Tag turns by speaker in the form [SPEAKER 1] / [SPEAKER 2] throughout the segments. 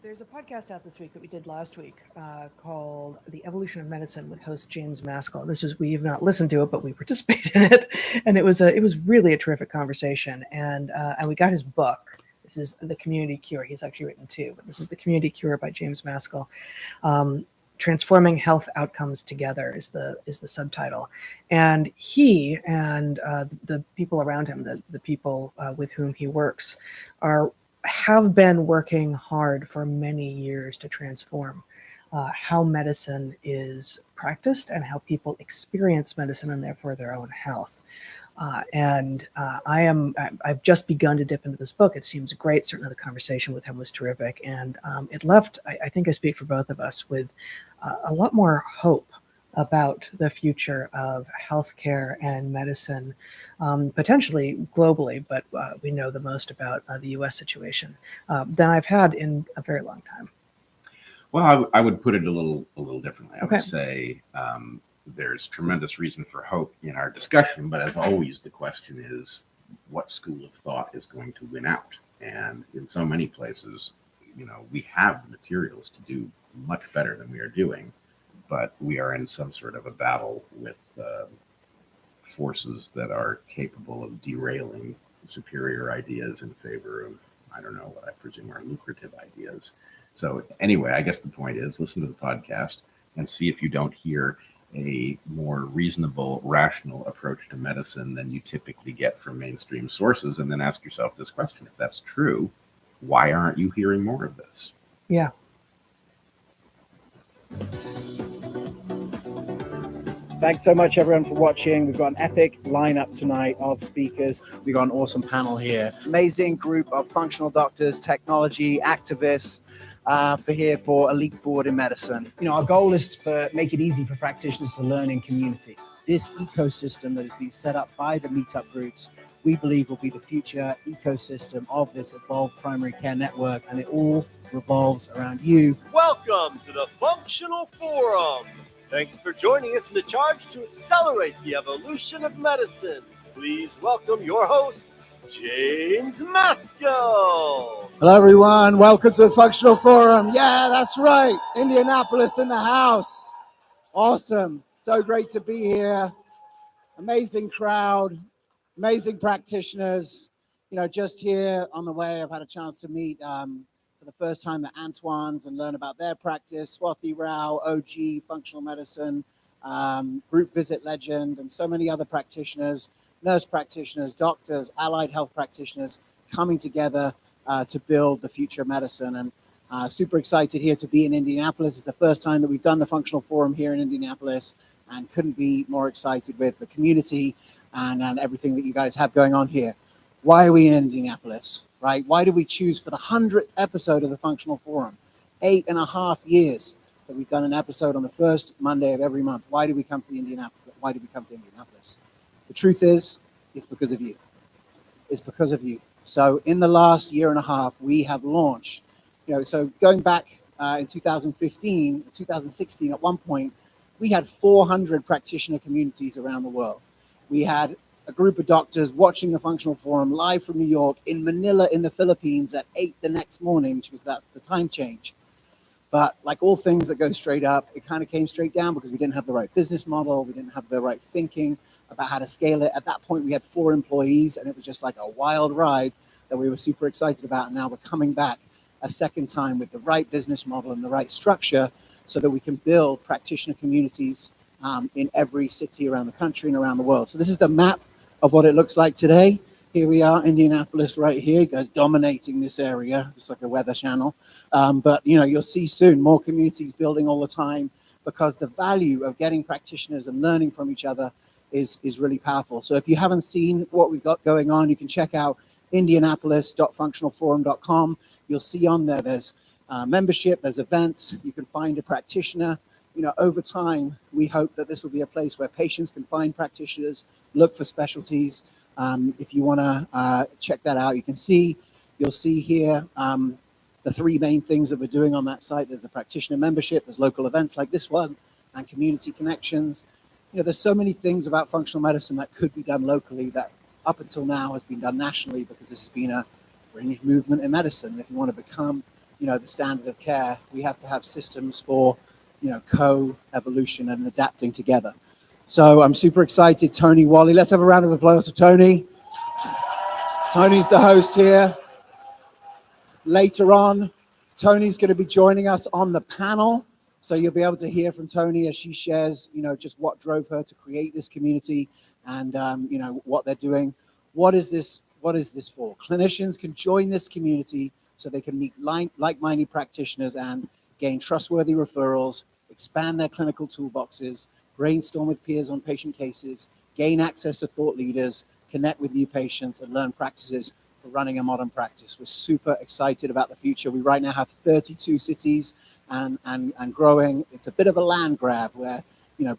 [SPEAKER 1] There's a podcast out this week that we did last week called "The Evolution of Medicine" with host James Maskell. We have not listened to it, but we participated in it, and it was really a terrific conversation. And we got his book. This is The Community Cure. He's actually written two, but this is The Community Cure by James Maskell. Transforming Health Outcomes Together is the subtitle, and he and the people around him, the people with whom he works, have been working hard for many years to transform how medicine is practiced and how people experience medicine and therefore their own health. I've just begun to dip into this book. It seems great. Certainly the conversation with him was terrific. And it left, I think I speak for both of us, with a lot more hope about the future of healthcare and medicine, potentially globally, but we know the most about the U.S. situation than I've had in a very long time.
[SPEAKER 2] Well, I would put it a little differently. I
[SPEAKER 1] Okay.
[SPEAKER 2] would say there's tremendous reason for hope in our discussion, but as always, the question is, what school of thought is going to win out? And in so many places, we have the materials to do much better than we are doing, but we are in some sort of a battle with forces that are capable of derailing superior ideas in favor of, I don't know, what I presume are lucrative ideas. So anyway, I guess the point is, listen to the podcast and see if you don't hear a more reasonable, rational approach to medicine than you typically get from mainstream sources, and then ask yourself this question: if that's true, why aren't you hearing more of this?
[SPEAKER 1] Yeah.
[SPEAKER 3] Thanks so much, everyone, for watching. We've got an epic lineup tonight of speakers. We've got an awesome panel here. Amazing group of functional doctors, technology, activists for a leap forward in medicine.
[SPEAKER 4] Our goal is to make it easy for practitioners to learn in community.
[SPEAKER 3] This ecosystem that is being set up by the meetup groups, we believe will be the future ecosystem of this evolved primary care network, and it all revolves around you.
[SPEAKER 5] Welcome to the Functional Forum. Thanks for joining us in the charge to accelerate the evolution of medicine. Please welcome your host, James Maskell.
[SPEAKER 6] Hello, everyone. Welcome to the Functional Forum. Yeah, that's right. Indianapolis in the house. Awesome. So great to be here. Amazing crowd, amazing practitioners. Just here on the way, I've had a chance to meet for the first time the Antoines and learn about their practice. Swathi Rao, OG, functional medicine, Group Visit legend, and so many other practitioners, nurse practitioners, doctors, allied health practitioners coming together to build the future of medicine. And super excited here to be in Indianapolis. It's the first time that we've done the Functional Forum here in Indianapolis, and couldn't be more excited with the community and everything that you guys have going on here. Why are we in Indianapolis, right? Why did we choose for the 100th episode of the Functional Forum? 8.5 years that we've done an episode on the first Monday of every month. Why did we come to Indianapolis? Why did we come to Indianapolis? The truth is, it's because of you. It's because of you. So in the last year and a half, we have launched, so going back in 2015, 2016, at one point, we had 400 practitioner communities around the world. We had a group of doctors watching the Functional Forum live from New York, in Manila in the Philippines at 8 the next morning, because that's the time change. But like all things that go straight up, it kind of came straight down because we didn't have the right business model. We didn't have the right thinking about how to scale it. At that point, we had 4 employees, and it was just like a wild ride that we were super excited about. And now we're coming back a second time with the right business model and the right structure so that we can build practitioner communities in every city around the country and around the world. So this is the map of what it looks like today. Here we are, Indianapolis right here. You guys dominating this area. It's like a weather channel. But you'll see soon more communities building all the time, because the value of getting practitioners and learning from each other is really powerful. So if you haven't seen what we've got going on, you can check out indianapolis.functionalforum.com. You'll see on there's membership, there's events, you can find a practitioner. Over time, we hope that this will be a place where patients can find practitioners, look for specialties. If you want to check that out, you'll see here the 3 main things that we're doing on that site. There's the practitioner membership, there's local events like this one, and community connections. There's so many things about functional medicine that could be done locally that up until now has been done nationally, because this has been a fringe movement in medicine. If you want to become the standard of care. We have to have systems for, co-evolution and adapting together. So I'm super excited. Tony Wally, let's have a round of applause for Tony. Tony's the host here. Later on, Tony's going to be joining us on the panel. So you'll be able to hear from Tony as she shares, just what drove her to create this community and, what they're doing. What is this for? Clinicians can join this community so they can meet like-minded practitioners and gain trustworthy referrals, expand their clinical toolboxes, brainstorm with peers on patient cases, gain access to thought leaders, connect with new patients, and learn practices for running a modern practice. We're super excited about the future. We right now have 32 cities and growing. It's a bit of a land grab where,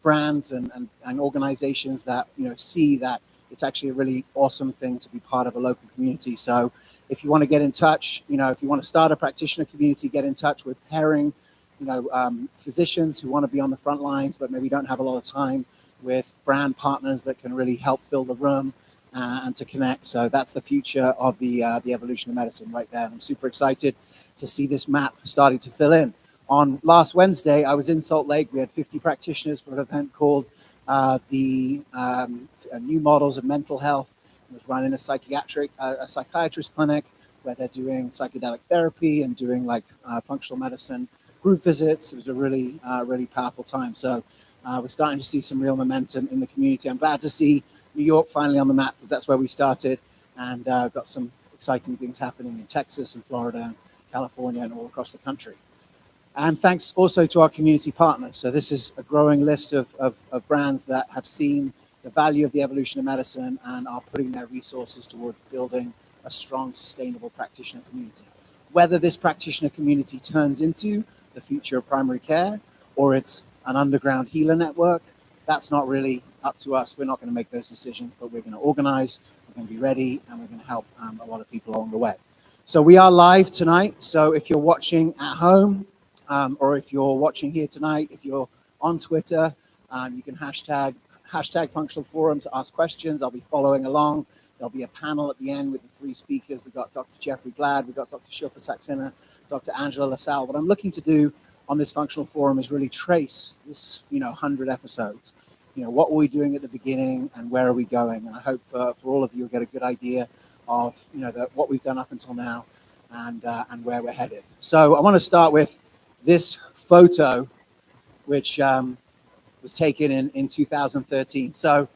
[SPEAKER 6] brands and organizations that, see that it's actually a really awesome thing to be part of a local community. So if you want to get in touch, if you want to start a practitioner community, get in touch. We're pairing, physicians who want to be on the front lines, but maybe don't have a lot of time, with brand partners that can really help fill the room and to connect. So that's the future of the evolution of medicine right there. I'm super excited to see this map starting to fill in. On last Wednesday, I was in Salt Lake. We had 50 practitioners for an event called the New Models of Mental Health. It was running a psychiatrist clinic where they're doing psychedelic therapy and doing functional medicine group visits. It was a really powerful time. So we're starting to see some real momentum in the community. I'm glad to see New York finally on the map because that's where we started, and got some exciting things happening in Texas and Florida and California and all across the country. And thanks also to our community partners. So this is a growing list of brands that have seen the value of the evolution of medicine and are putting their resources towards building a strong, sustainable practitioner community. Whether this practitioner community turns into the future of primary care or it's an underground healer network, that's not really up to us. We're not going to make those decisions, but we're going to organize, we're going to be ready, and we're going to help a lot of people along the way. So we are live tonight. So if you're watching at home, or if you're watching here tonight, if you're on Twitter, you can hashtag Functional Forum to ask questions. I'll be following along. There'll be a panel at the end with the 3 speakers. We've got Dr. Jeffrey Glad, we've got Dr. Shilpa Saxena, Dr. Angela LaSalle. What I'm looking to do on this Functional Forum is really trace this, 100 episodes. What were we doing at the beginning and where are we going? And I hope for all of you will get a good idea of, what we've done up until now and where we're headed. So I want to start with this photo, which was taken in 2013. So,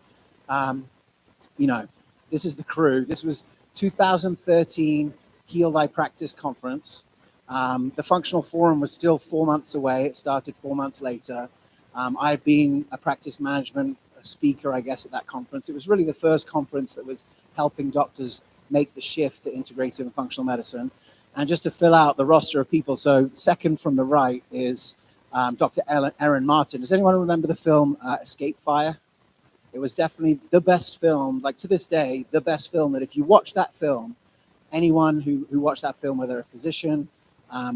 [SPEAKER 6] this is the crew. This was 2013 Heal Thy Practice Conference. The Functional Forum was still 4 months away. It started 4 months later. I had been a practice management speaker, I guess, at that conference. It was really the first conference that was helping doctors make the shift to integrative and functional medicine. And just to fill out the roster of people, so second from the right is Dr. Erin Martin. Does anyone remember the film Escape Fire? It was definitely the best film, to this day, the best film that if you watch that film, anyone who watched that film, whether a physician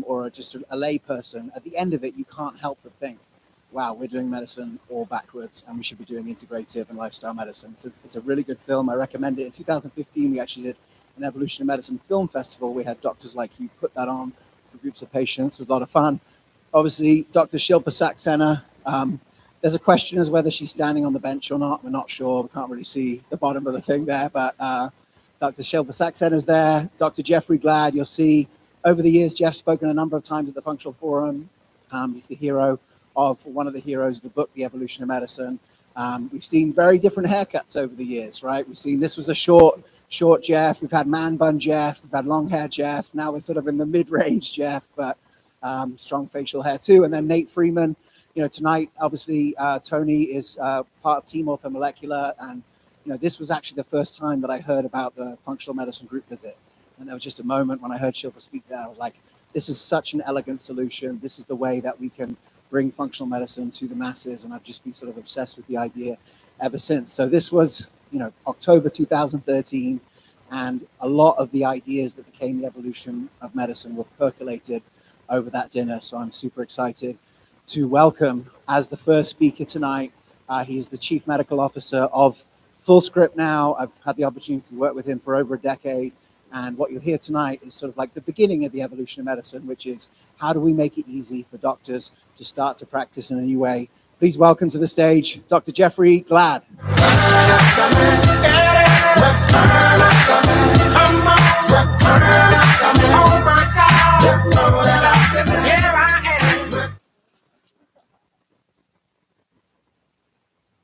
[SPEAKER 6] or just a lay person, at the end of it, you can't help but think, wow, we're doing medicine all backwards and we should be doing integrative and lifestyle medicine. It's a really good film. I recommend it. In 2015, we actually did an Evolution of Medicine Film Festival. We had doctors like you put that on for groups of patients. It was a lot of fun. Obviously, Dr. Shilpa Saxena. There's a question as whether she's standing on the bench or not. We're not sure. We can't really see the bottom of the thing there, but Dr. Shilpa Saxena is there. Dr. Jeffrey Glad, you'll see over the years, Jeff's spoken a number of times at the Functional Forum. He's the hero of one of the heroes of the book, The Evolution of Medicine. We've seen very different haircuts over the years, right? We've seen this was a short Jeff. We've had man bun Jeff. We've had long hair Jeff. Now we're sort of in the mid-range Jeff, but strong facial hair too. And then Nate Freeman. Tonight, obviously, Tony is part of Team Orthomolecular. And, this was actually the first time that I heard about the functional medicine group visit. And there was just a moment when I heard Shilpa speak there. I was like, this is such an elegant solution. This is the way that we can bring functional medicine to the masses. And I've just been sort of obsessed with the idea ever since. So this was, October 2013. And a lot of the ideas that became the evolution of medicine were percolated over that dinner. So I'm super excited to welcome as the first speaker tonight. He is the Chief Medical Officer of Fullscript now. I've had the opportunity to work with him for over a decade, And what you'll hear tonight is sort of like the beginning of the evolution of medicine, which is how do we make it easy for doctors to start to practice in a new way. Please welcome to the stage, Dr. Jeffrey Glad.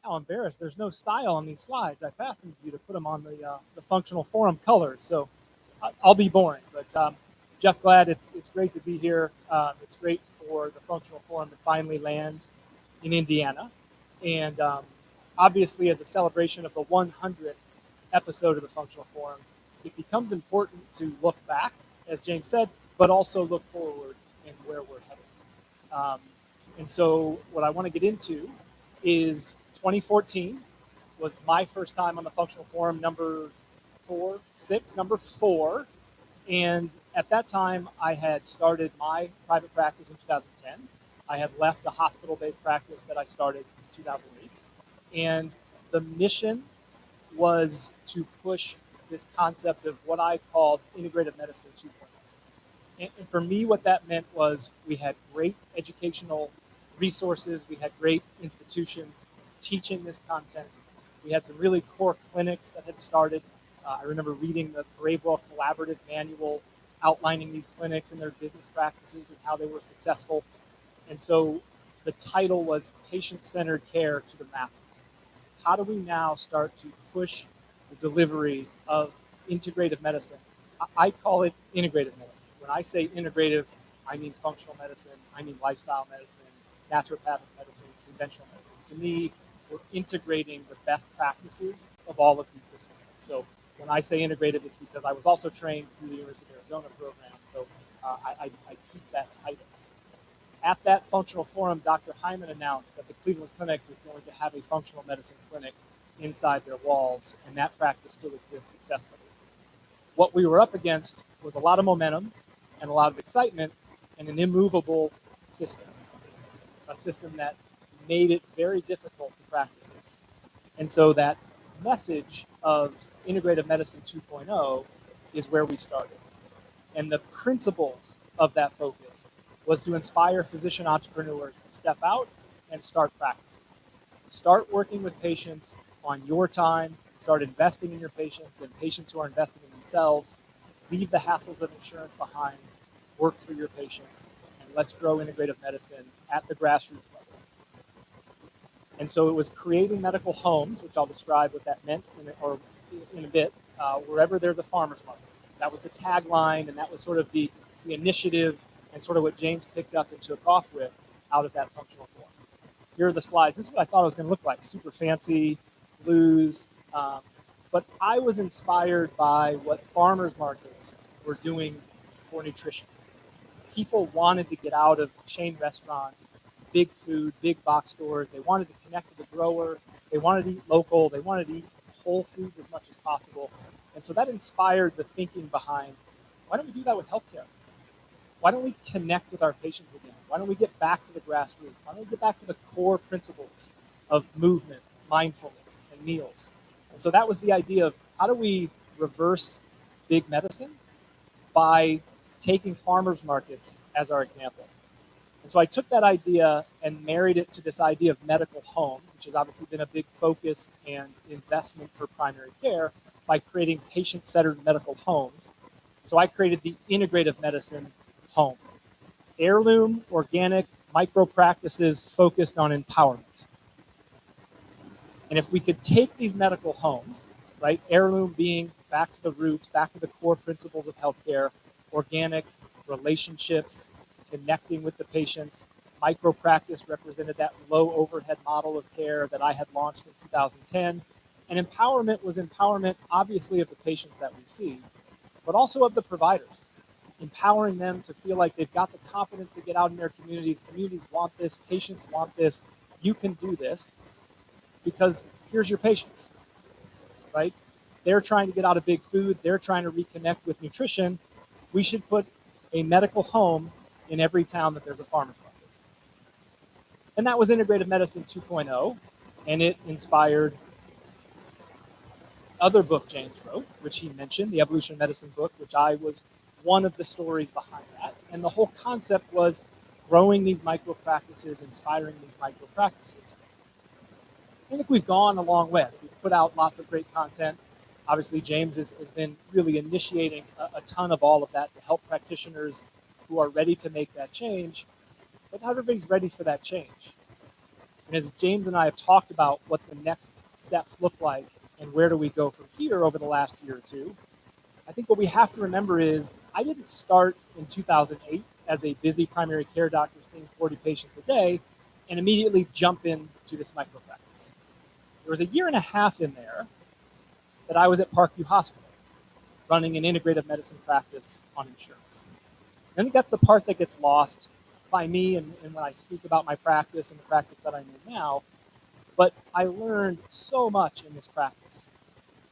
[SPEAKER 7] How embarrassed. There's no style on these slides. I asked you to put them on the functional forum colors, so I'll be boring. But Jeff Glad, it's great to be here. It's great for the functional forum to finally land in Indiana. And obviously, as a celebration of the 100th episode of the functional forum, it becomes important to look back, as James said, but also look forward and where we're headed. And so what I want to get into is 2014 was my first time on the functional forum, number four. And at that time, I had started my private practice in 2010. I had left a hospital-based practice that I started in 2008. And the mission was to push this concept of what I called integrative medicine 2.0. And for me, what that meant was we had great educational resources. We had great institutions teaching this content. We had some really core clinics that had started. I remember reading the Brave-Well Collaborative Manual outlining these clinics and their business practices and how they were successful. And so the title was Patient-Centered Care to the Masses. How do we now start to push the delivery of integrative medicine? I call it integrative medicine. When I say integrative, I mean functional medicine, I mean lifestyle medicine, naturopathic medicine, conventional medicine. To me, we're integrating the best practices of all of these disciplines. So when I say integrative, it's because I was also trained through the University of Arizona program, so I keep that title. At that functional forum, Dr. Hyman announced that the Cleveland Clinic was going to have a functional medicine clinic inside their walls, and that practice still exists successfully. What we were up against was a lot of momentum and a lot of excitement and an immovable system, a system that made it very difficult to practice this. And so that message of integrative medicine 2.0 is where we started. And the principles of that focus was to inspire physician entrepreneurs to step out and start practices. Start working with patients on your time, start investing in your patients and patients who are investing in themselves, leave the hassles of insurance behind, work for your patients, and let's grow integrative medicine at the grassroots level. And so it was creating medical homes, which I'll describe what that meant in a bit, wherever there's a farmer's market. That was the tagline, and that was sort of the initiative and sort of what James picked up and took off with out of that functional forum. Here are the slides. This is what I thought it was going to look like, super fancy, blues. But I was inspired by what farmers markets were doing for nutrition. People wanted to get out of chain restaurants, big food, big box stores. They wanted to connect to the grower. They wanted to eat local. They wanted to eat whole foods as much as possible. And so that inspired the thinking behind, why don't we do that with healthcare? Why don't we connect with our patients again? Why don't we get back to the grassroots? Why don't we get back to the core principles of movement, mindfulness, and meals? And so that was the idea of how do we reverse big medicine by taking farmers markets as our example. And so I took that idea and married it to this idea of medical homes, which has obviously been a big focus and investment for primary care by creating patient-centered medical homes. So I created the integrative medicine home. Heirloom, organic, micro practices focused on empowerment. And if we could take these medical homes, right, heirloom being back to the roots, back to the core principles of healthcare, organic, relationships, connecting with the patients, micro practice represented that low overhead model of care that I had launched in 2010. And empowerment was empowerment, obviously, of the patients that we see, but also of the providers, empowering them to feel like they've got the confidence to get out in their communities. Communities want this, patients want this, you can do this, because here's your patients, right? They're trying to get out of big food, they're trying to reconnect with nutrition. We should put a medical home in every town that there's a farmer's market. And that was Integrative Medicine 2.0, and it inspired other book James wrote, which he mentioned, the Evolution of Medicine book, which I was one of the stories behind that. And the whole concept was growing these micro practices, inspiring these micro practices. I think we've gone a long way. We've put out lots of great content. Obviously, James has been really initiating a ton of all of that to help practitioners who are ready to make that change, but not everybody's ready for that change. And as James and I have talked about what the next steps look like and where do we go from here over the last year or two, I think what we have to remember is I didn't start in 2008 as a busy primary care doctor seeing 40 patients a day and immediately jump into this micro practice. There was a year and a half in there that I was at Parkview Hospital running an integrative medicine practice on insurance. I think that's the part that gets lost by me and when I speak about my practice and the practice that I'm in now. But I learned so much in this practice.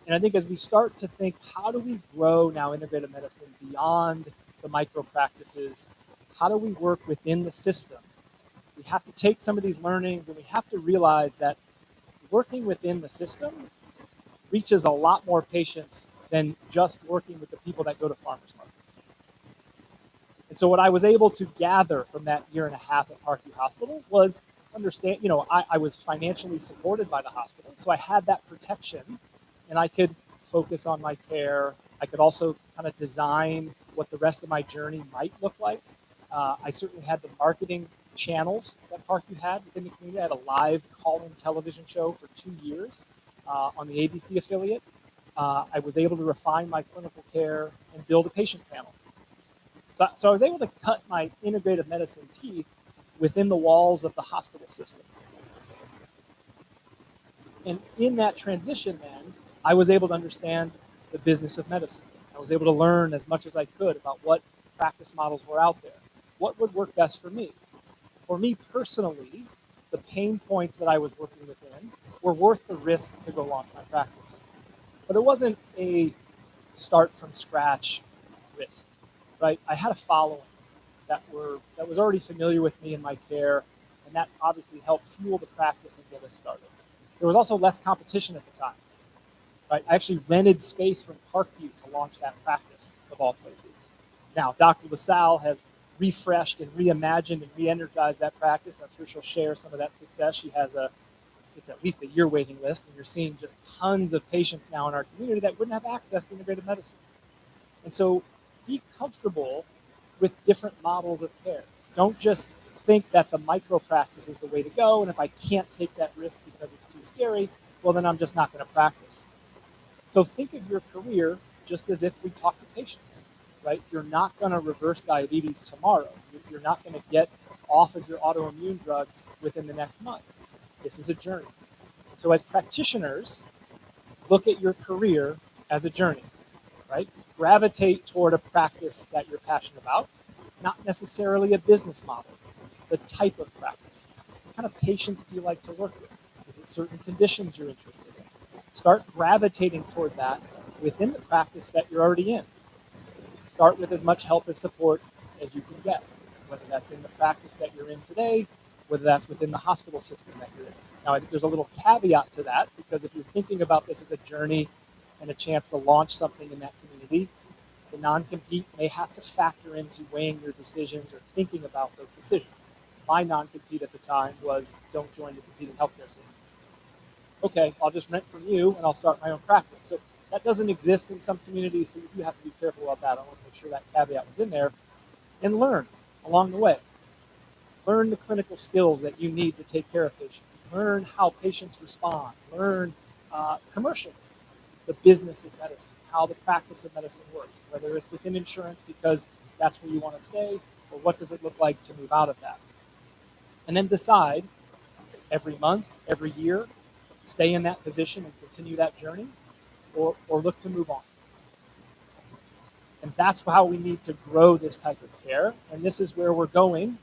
[SPEAKER 7] And I think as we start to think, how do we grow now integrative medicine beyond the micro practices? How do we work within the system? We have to take some of these learnings and we have to realize that working within the system reaches a lot more patients than just working with the people that go to farmers markets. And so what I was able to gather from that year and a half at Parkview Hospital was understand, I was financially supported by the hospital, so I had that protection and I could focus on my care. I could also kind of design what the rest of my journey might look like. I certainly had the marketing channels that Parkview had within the community. I had a live call-in television show for 2 years on the ABC affiliate. I was able to refine my clinical care and build a patient panel. So I was able to cut my integrative medicine teeth within the walls of the hospital system. And in that transition then, I was able to understand the business of medicine. I was able to learn as much as I could about what practice models were out there. What would work best for me? For me personally, the pain points that I was working within were worth the risk to go launch my practice. But it wasn't a start from scratch risk, right? I had a following that was already familiar with me and my care, and that obviously helped fuel the practice and get us started. There was also less competition at the time, right? I actually rented space from Parkview to launch that practice, of all places. Now, Dr. LaSalle has refreshed and reimagined and re-energized that practice. I'm sure she'll share some of that success. She has it's at least a year waiting list, and you're seeing just tons of patients now in our community that wouldn't have access to integrative medicine. And so be comfortable with different models of care. Don't just think that the micro practice is the way to go, and if I can't take that risk because it's too scary, well, then I'm just not going to practice. So think of your career just as if we talk to patients, right? You're not going to reverse diabetes tomorrow. You're not going to get off of your autoimmune drugs within the next month. This is a journey. So as practitioners, look at your career as a journey, right? Gravitate toward a practice that you're passionate about, not necessarily a business model, the type of practice. What kind of patients do you like to work with? Is it certain conditions you're interested in? Start gravitating toward that within the practice that you're already in. Start with as much help and support as you can get, whether that's in the practice that you're in today, whether that's within the hospital system that you're in. Now, I think there's a little caveat to that, because if you're thinking about this as a journey and a chance to launch something in that community, the non-compete may have to factor into weighing your decisions or thinking about those decisions. My non-compete at the time was, don't join the competing healthcare system. Okay, I'll just rent from you and I'll start my own practice. So that doesn't exist in some communities, so you have to be careful about that. I want to make sure that caveat was in there. And learn along the way. Learn the clinical skills that you need to take care of patients. Learn how patients respond. Learn commercially the business of medicine, how the practice of medicine works, whether it's within insurance because that's where you want to stay, or what does it look like to move out of that. And then decide every month, every year, stay in that position and continue that journey, or look to move on. And that's how we need to grow this type of care. And this is where we're going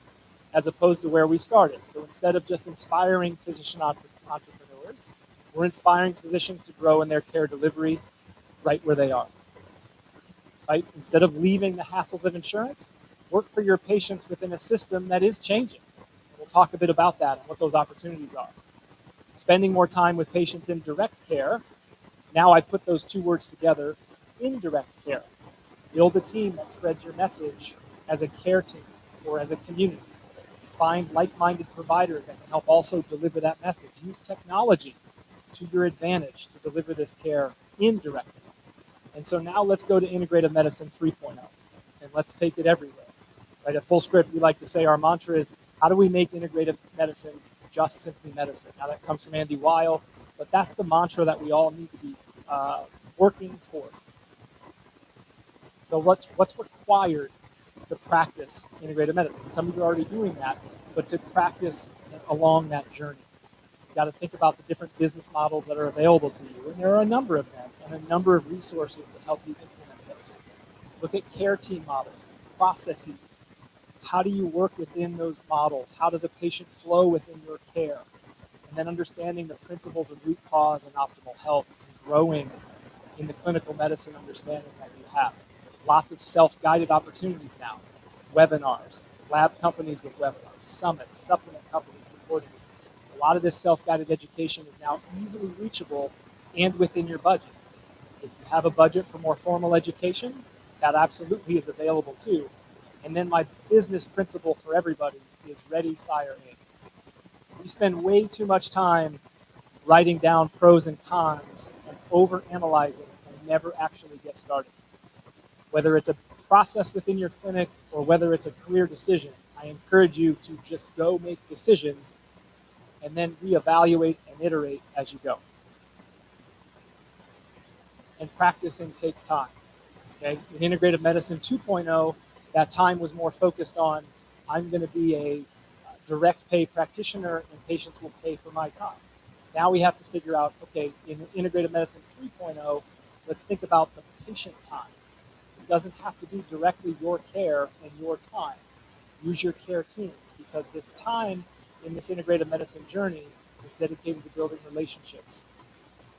[SPEAKER 7] as opposed to where we started. So instead of just inspiring physician entrepreneurs, we're inspiring physicians to grow in their care delivery right where they are. Right? Instead of leaving the hassles of insurance, work for your patients within a system that is changing. We'll talk a bit about that and what those opportunities are. Spending more time with patients in direct care Now I put those two words together, indirect care. Build a team that spreads your message as a care team or as a community. Find like-minded providers that can help also deliver that message. Use technology to your advantage to deliver this care indirectly. And so now let's go to Integrative Medicine 3.0, and let's take it everywhere. Right, at Full Script, we like to say our mantra is, how do we make integrative medicine just simply medicine? Now that comes from Andy Weil, but that's the mantra that we all need to be working toward. So what's required to practice integrative medicine? Some of you are already doing that, but to practice along that journey, you got to think about the different business models that are available to you, and there are a number of them, and a number of resources to help you implement those. Look at care team models, processes. How do you work within those models? How does a patient flow within your care? And then understanding the principles of root cause and optimal health, and growing in the clinical medicine understanding that you have. Lots of self-guided opportunities now, webinars, lab companies with webinars, summits, supplement companies supporting you. A lot of this self-guided education is now easily reachable and within your budget. If you have a budget for more formal education, that absolutely is available too. And then my business principle for everybody is ready, fire, aim. We spend way too much time writing down pros and cons and over-analyzing and never actually get started. Whether it's a process within your clinic or whether it's a career decision, I encourage you to just go make decisions and then reevaluate and iterate as you go. And practicing takes time. Okay? In Integrative Medicine 2.0, that time was more focused on, I'm going to be a direct pay practitioner and patients will pay for my time. Now we have to figure out, okay, in Integrative Medicine 3.0, let's think about the patient time. It doesn't have to be directly your care and your time. Use your care teams, because this time in this integrative medicine journey is dedicated to building relationships,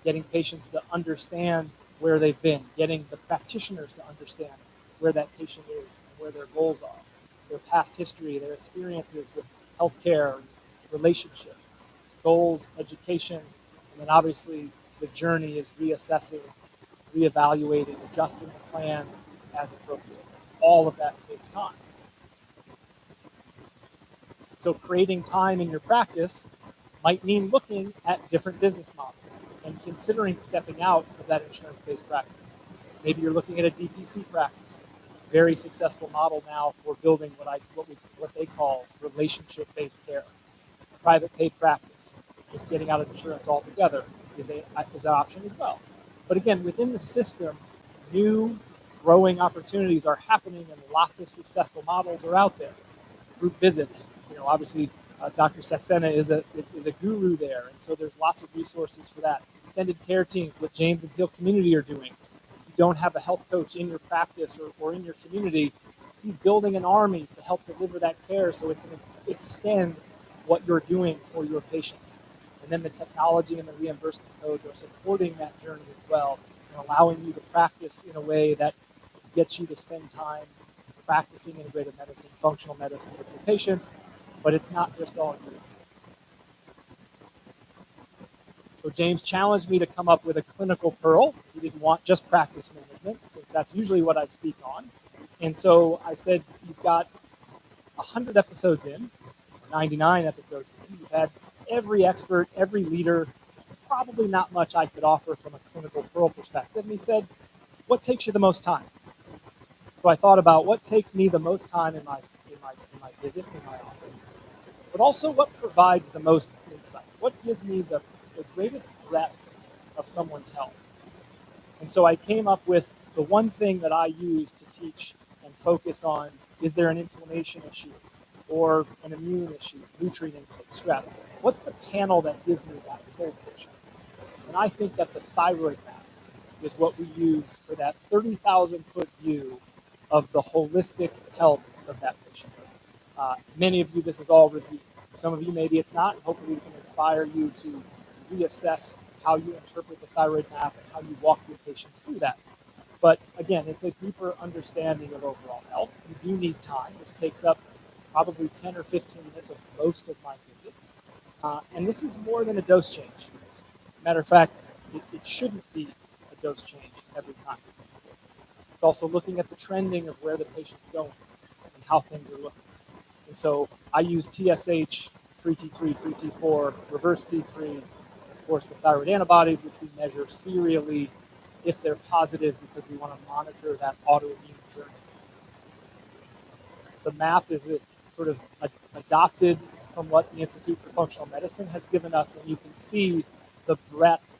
[SPEAKER 7] getting patients to understand where they've been, getting the practitioners to understand where that patient is and where their goals are, their past history, their experiences with healthcare, relationships, goals, education, and then obviously the journey is reassessing, reevaluating, adjusting the plan as appropriate. All of that takes time. So creating time in your practice might mean looking at different business models and considering stepping out of that insurance-based practice. Maybe you're looking at a DPC practice, very successful model now for building what they call relationship-based care. Private pay practice, just getting out of insurance altogether is an option as well. But again, within the system, new growing opportunities are happening and lots of successful models are out there. Group visits, obviously Dr. Saxena is a guru there, and so there's lots of resources for that. Extended care teams, what James and Hill Community are doing. If you don't have a health coach in your practice or in your community, he's building an army to help deliver that care so it can extend what you're doing for your patients. And then the technology and the reimbursement codes are supporting that journey as well and allowing you to practice in a way that gets you to spend time practicing integrative medicine, functional medicine with your patients, but it's not just all you. So James challenged me to come up with a clinical pearl. He didn't want just practice management, so that's usually what I speak on. And so I said, you've got 100 episodes in, 99 episodes in. You've had every expert, every leader, probably not much I could offer from a clinical pearl perspective. And he said, what takes you the most time? So I thought about what takes me the most time in my visits in my office, but also what provides the most insight. What gives me the greatest breadth of someone's health? And so I came up with the one thing that I use to teach and focus on, is there an inflammation issue or an immune issue, nutrient intake, stress? What's the panel that gives me that full picture? And I think that the thyroid map is what we use for that 30,000-foot view of the holistic health of that patient. Many of you, this is all review. Some of you, maybe it's not. Hopefully we can inspire you to reassess how you interpret the thyroid map and how you walk your patients through that. But again, it's a deeper understanding of overall health. You do need time. This takes up probably 10 or 15 minutes of most of my visits. And this is more than a dose change. Matter of fact, it shouldn't be dose change every time. It's also looking at the trending of where the patient's going and how things are looking. And so I use TSH, free T3, free T4, reverse T3, and of course the thyroid antibodies, which we measure serially if they're positive because we want to monitor that autoimmune journey. The map is sort of adopted from what the Institute for Functional Medicine has given us, and you can see the breadth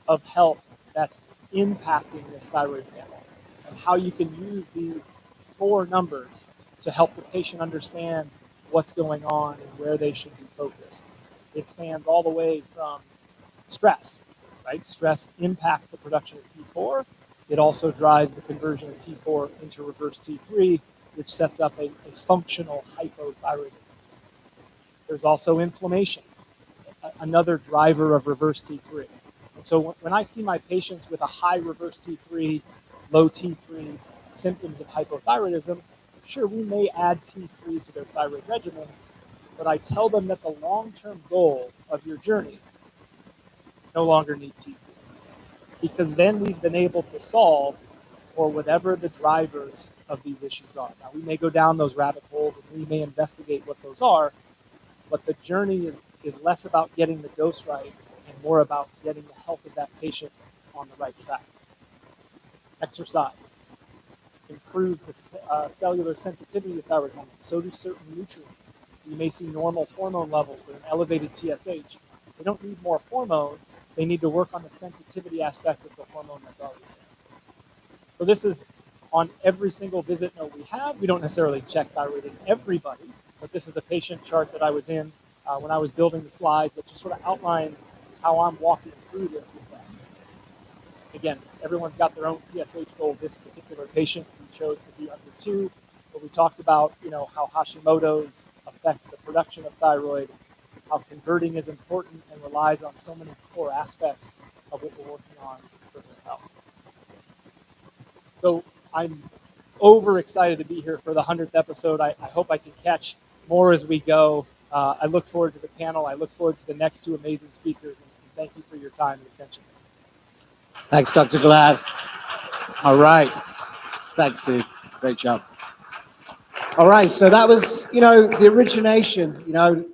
[SPEAKER 7] of health that's impacting this thyroid panel and how you can use these 4 numbers to help the patient understand what's going on and where they should be focused. It spans all the way from stress, right? Stress impacts the production of T4. It also drives the conversion of T4 into reverse T3, which sets up a functional hypothyroidism. There's also inflammation, another driver of reverse T3. And so when I see my patients with a high reverse T3, low T3 symptoms of hypothyroidism, sure, we may add T3 to their thyroid regimen, but I tell them that the long-term goal of your journey no longer need T3, because then we've been able to solve for whatever the drivers of these issues are. Now, we may go down those rabbit holes and we may investigate what those are, but the journey is less about getting the dose right and more about getting the health of that patient on the right track. Exercise improves the cellular sensitivity to thyroid hormone. So do certain nutrients. So you may see normal hormone levels with an elevated TSH. They don't need more hormone. They need to work on the sensitivity aspect of the hormone that's already there. So this is on every single visit note we have. We don't necessarily check thyroid in everybody, but this is a patient chart that I was in when I was building the slides that just sort of outlines how I'm walking through this with them. Again, everyone's got their own TSH goal. This particular patient, we chose to be under 2, but we talked about, how Hashimoto's affects the production of thyroid, how converting is important and relies on so many core aspects of what we're working on for their health. So I'm overexcited to be here for the 100th episode. I hope I can catch more as we go. I look forward to the panel. I look forward to the next 2 amazing speakers, and thank you for your time and attention.
[SPEAKER 6] Thanks, Dr. Glad. All right. Thanks, dude. Great job. All right. So that was, the origination.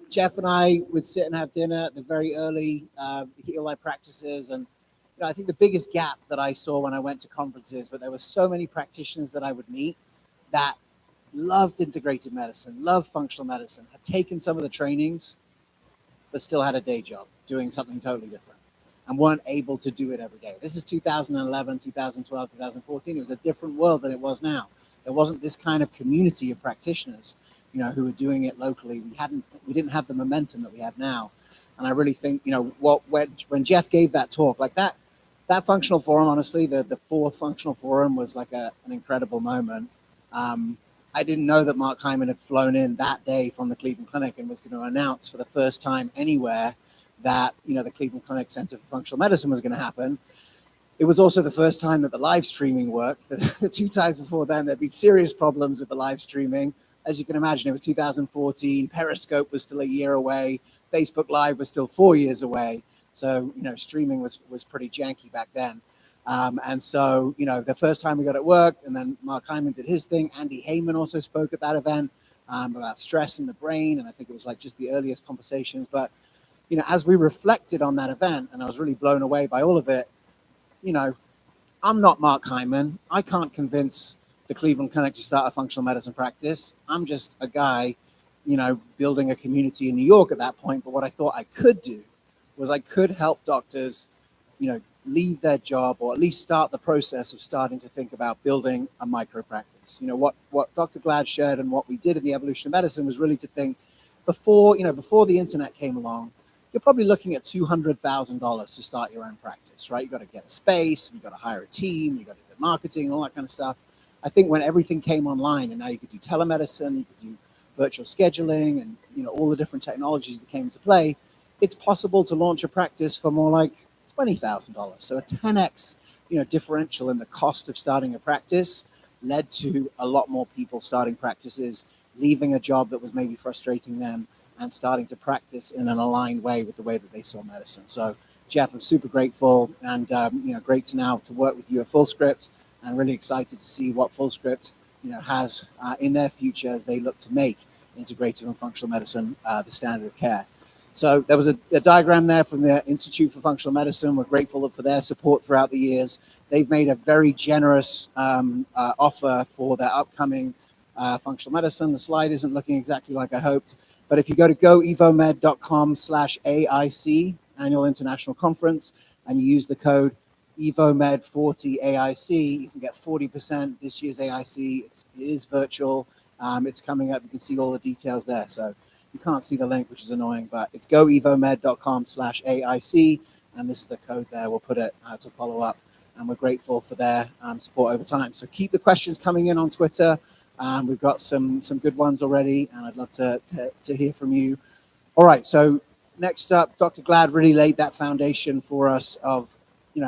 [SPEAKER 6] Jeff and I would sit and have dinner at the very early Heal Life practices. And I think the biggest gap that I saw when I went to conferences, but there were so many practitioners that I would meet that loved integrative medicine, loved functional medicine, had taken some of the trainings, but still had a day job doing something totally different and weren't able to do it every day. This is 2011, 2012, 2014. It was a different world than it was now. There wasn't this kind of community of practitioners, who were doing it locally. We didn't have the momentum that we have now. And I really think, when Jeff gave that talk, like that functional forum, honestly, the 4th functional forum was like an incredible moment. I didn't know that Mark Hyman had flown in that day from the Cleveland Clinic and was going to announce for the first time anywhere that, the Cleveland Clinic Center for Functional Medicine was going to happen. It was also the first time that the live streaming worked. The 2 times before then, there'd been serious problems with the live streaming. As you can imagine, it was 2014. Periscope was still a year away. Facebook Live was still 4 years away. So, streaming was pretty janky back then. And so, the first time we got it worked, and then Mark Hyman did his thing. Andy Heyman also spoke at that event about stress in the brain. And I think it was like just the earliest conversations. But, as we reflected on that event, and I was really blown away by all of it, I'm not Mark Hyman. I can't convince the Cleveland Clinic to start a functional medicine practice. I'm just a guy, building a community in New York at that point. But what I thought I could do was I could help doctors, leave their job or at least start the process of starting to think about building a micro practice. What Dr. Glad shared and what we did in the evolution of medicine was really to think before the internet came along, you're probably looking at $200,000 to start your own practice, right? You got to get a space, you got to hire a team, you got to do marketing and all that kind of stuff. I think when everything came online and now you could do telemedicine, you could do virtual scheduling and, all the different technologies that came into play, it's possible to launch a practice for more like $20,000. So a 10x, differential in the cost of starting a practice led to a lot more people starting practices, leaving a job that was maybe frustrating them, and starting to practice in an aligned way with the way that they saw medicine. So, Jeff, I'm super grateful, and great to now to work with you at FullScript, and really excited to see what FullScript has in their future as they look to make integrative and functional medicine the standard of care. So there was a diagram there from the Institute for Functional Medicine. We're grateful for their support throughout the years. They've made a very generous offer for their upcoming functional medicine. The slide isn't looking exactly like I hoped, but if you go to goevomed.com/AIC, Annual International Conference, and you use the code EVOMED40AIC, you can get 40% this year's AIC. It is virtual. It's coming up. You can see all the details there. So you can't see the link, which is annoying, but it's goevomed.com/AIC, and this is the code there. We'll put it to follow up, and we're grateful for their support over time. So keep the questions coming in on Twitter. We've got some good ones already, and I'd love to hear from you. All right, so next up, Dr. Glad really laid that foundation for us of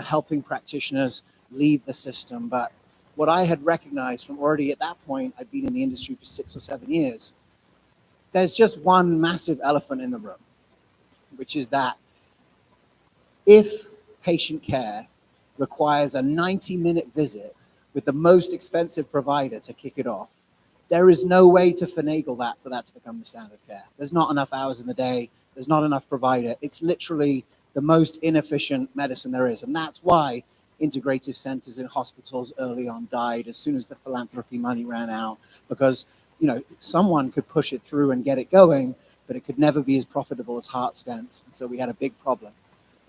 [SPEAKER 6] helping practitioners leave the system. But what I had recognized from already at that point, I'd been in the industry for 6 or 7 years, there's just one massive elephant in the room, which is that if patient care requires a 90-minute visit with the most expensive provider to kick it off, there is no way to finagle that for that to become the standard of care. There's not enough hours in the day. There's not enough provider. It's literally the most inefficient medicine there is. And that's why integrative centers in hospitals early on died as soon as the philanthropy money ran out, because someone could push it through and get it going, but it could never be as profitable as heart stents. And so we had a big problem.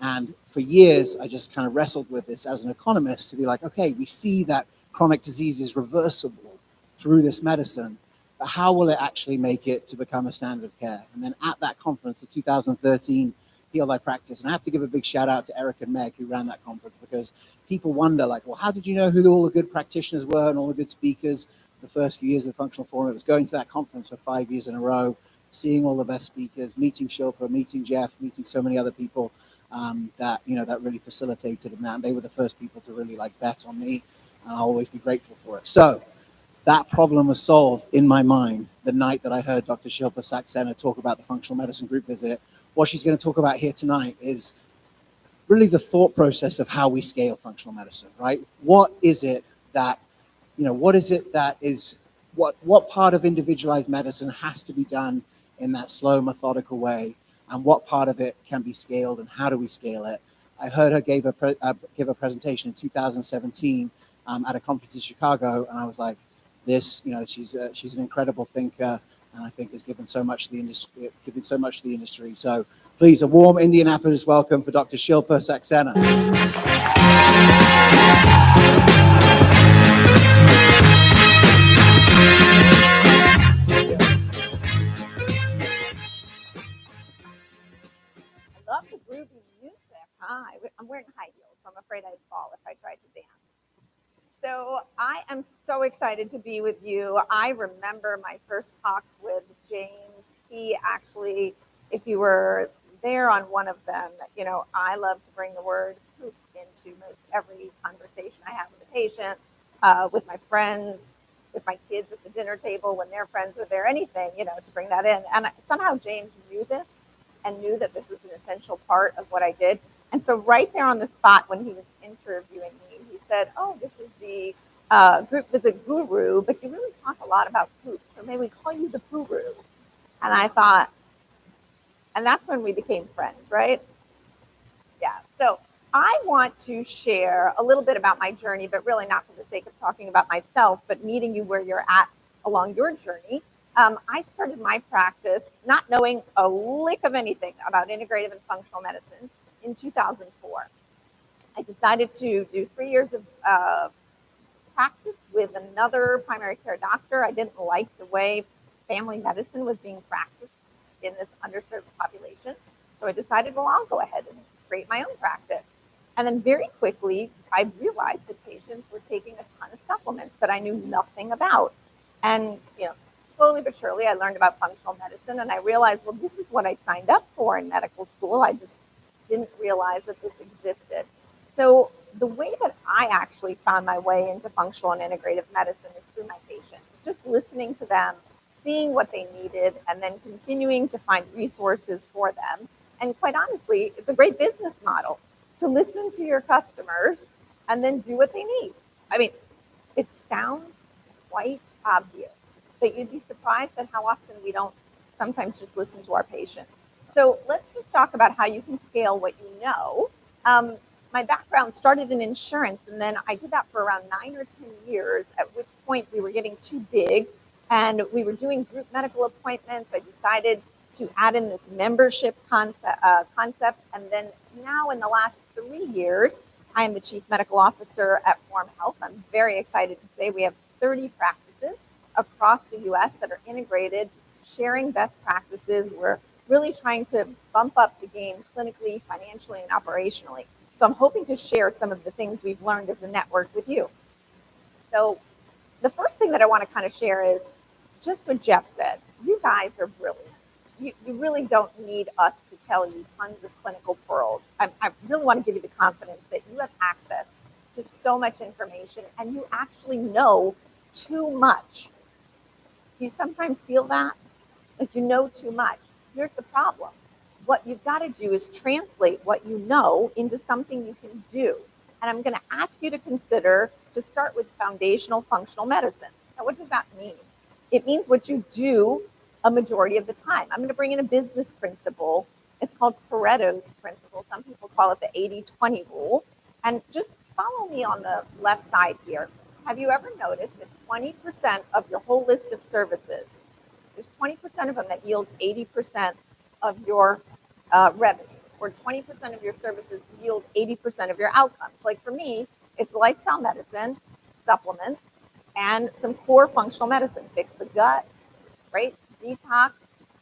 [SPEAKER 6] And for years, I just kind of wrestled with this as an economist to be like, okay, we see that chronic disease is reversible through this medicine, but how will it actually make it to become a standard of care? And then at that conference, the 2013 Heal Thy Practice, and I have to give a big shout out to Eric and Meg who ran that conference, because people wonder like, well, how did you know who all the good practitioners were and all the good speakers? The first few years of the Functional Forum, it was going to that conference for 5 years in a row, seeing all the best speakers, meeting Shilpa, meeting Jeff, meeting so many other people that really facilitated and that. And they were the first people to really bet on me, and I'll always be grateful for it. So that problem was solved in my mind the night that I heard Dr. Shilpa Saxena talk about the functional medicine group visit. What she's going to talk about here tonight is really the thought process of how we scale functional medicine, right? What is it that what part of individualized medicine has to be done in that slow, methodical way, and what part of it can be scaled, and how do we scale it? I heard her give a presentation in 2017 at a conference in Chicago, and I was like, she's an incredible thinker, and I think has given so much to the industry. So please, a warm Indianapolis welcome for Dr. Shilpa Saxena.
[SPEAKER 8] Love the groovy music. Hi, I'm wearing high heels, so I'm afraid I'd fall if I tried to dance. So I am so excited to be with you. I remember my first talks with James. He actually, if you were there on one of them, I love to bring the word poop into most every conversation I have with a patient, with my friends, with my kids at the dinner table when their friends are there, anything, to bring that in. And somehow James knew this and knew that this was an essential part of what I did. And so right there on the spot when he was interviewing me, he said, oh, this is the group visit guru, but you really talk a lot about poop, so maybe we call you the poo-roo. And I thought, and that's when we became friends, right? Yeah, so I want to share a little bit about my journey, but really not for the sake of talking about myself, but meeting you where you're at along your journey. I started my practice not knowing a lick of anything about integrative and functional medicine in 2004. I decided to do 3 years of practice with another primary care doctor. I didn't like the way family medicine was being practiced in this underserved population. So I decided, well, I'll go ahead and create my own practice. And then very quickly, I realized that patients were taking a ton of supplements that I knew nothing about. And, slowly but surely, I learned about functional medicine, and I realized, well, this is what I signed up for in medical school. I just didn't realize that this existed. So the way that I actually found my way into functional and integrative medicine is through my patients, just listening to them, seeing what they needed, and then continuing to find resources for them. And quite honestly, it's a great business model. to listen to your customers and then do what they need. I mean, it sounds quite obvious, but you'd be surprised at how often we don't sometimes just listen to our patients. So let's just talk about how you can scale what you know. My background started in insurance, and then I did that for around 9 or 10 years, at which point we were getting too big and we were doing group medical appointments. I decided to add in this membership concept. And then now in the last 3 years, I am the chief medical officer at Form Health. I'm very excited to say we have 30 practices across the US that are integrated, sharing best practices. We're really trying to bump up the game clinically, financially, and operationally. So I'm hoping to share some of the things we've learned as a network with you. So the first thing that I want to kind of share is just what Jeff said. You guys are brilliant. You really don't need us to tell you tons of clinical pearls. I really want to give you the confidence that you have access to so much information and you actually know too much. You sometimes feel that, like you know too much. Here's the problem. What you've got to do is translate what you know into something you can do. And I'm going to ask you to consider to start with foundational functional medicine. Now, what does that mean? It means what you do a majority of the time. I'm going to bring in a business principle. It's called Pareto's principle. Some people call it the 80-20 rule. And just follow me on the left side here. Have you ever noticed that 20% of your whole list of services, there's 20% of them that yields 80% of your revenue, or 20% of your services yield 80% of your outcomes. Like for me, it's lifestyle medicine, supplements, and some core functional medicine. Fix the gut, right? Detox,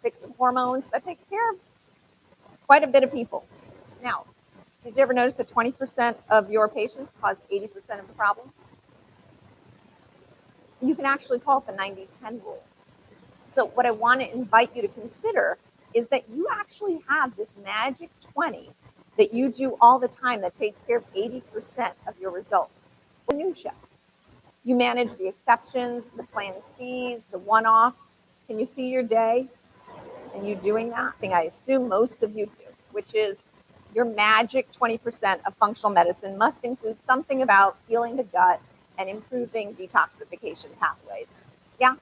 [SPEAKER 8] fix some hormones. That takes care of quite a bit of people. Now, did you ever notice that 20% of your patients cause 80% of the problems? You can actually call it the 90-10 rule. So what I want to invite you to consider is that you actually have this magic 20 that you do all the time that takes care of 80% of your results. Minutia. You manage the exceptions, the planned fees, the one-offs. Can you see your day? And you doing that? Thing I assume most of you do, which is your magic 20% of functional medicine must include something about healing the gut and improving detoxification pathways. Yeah?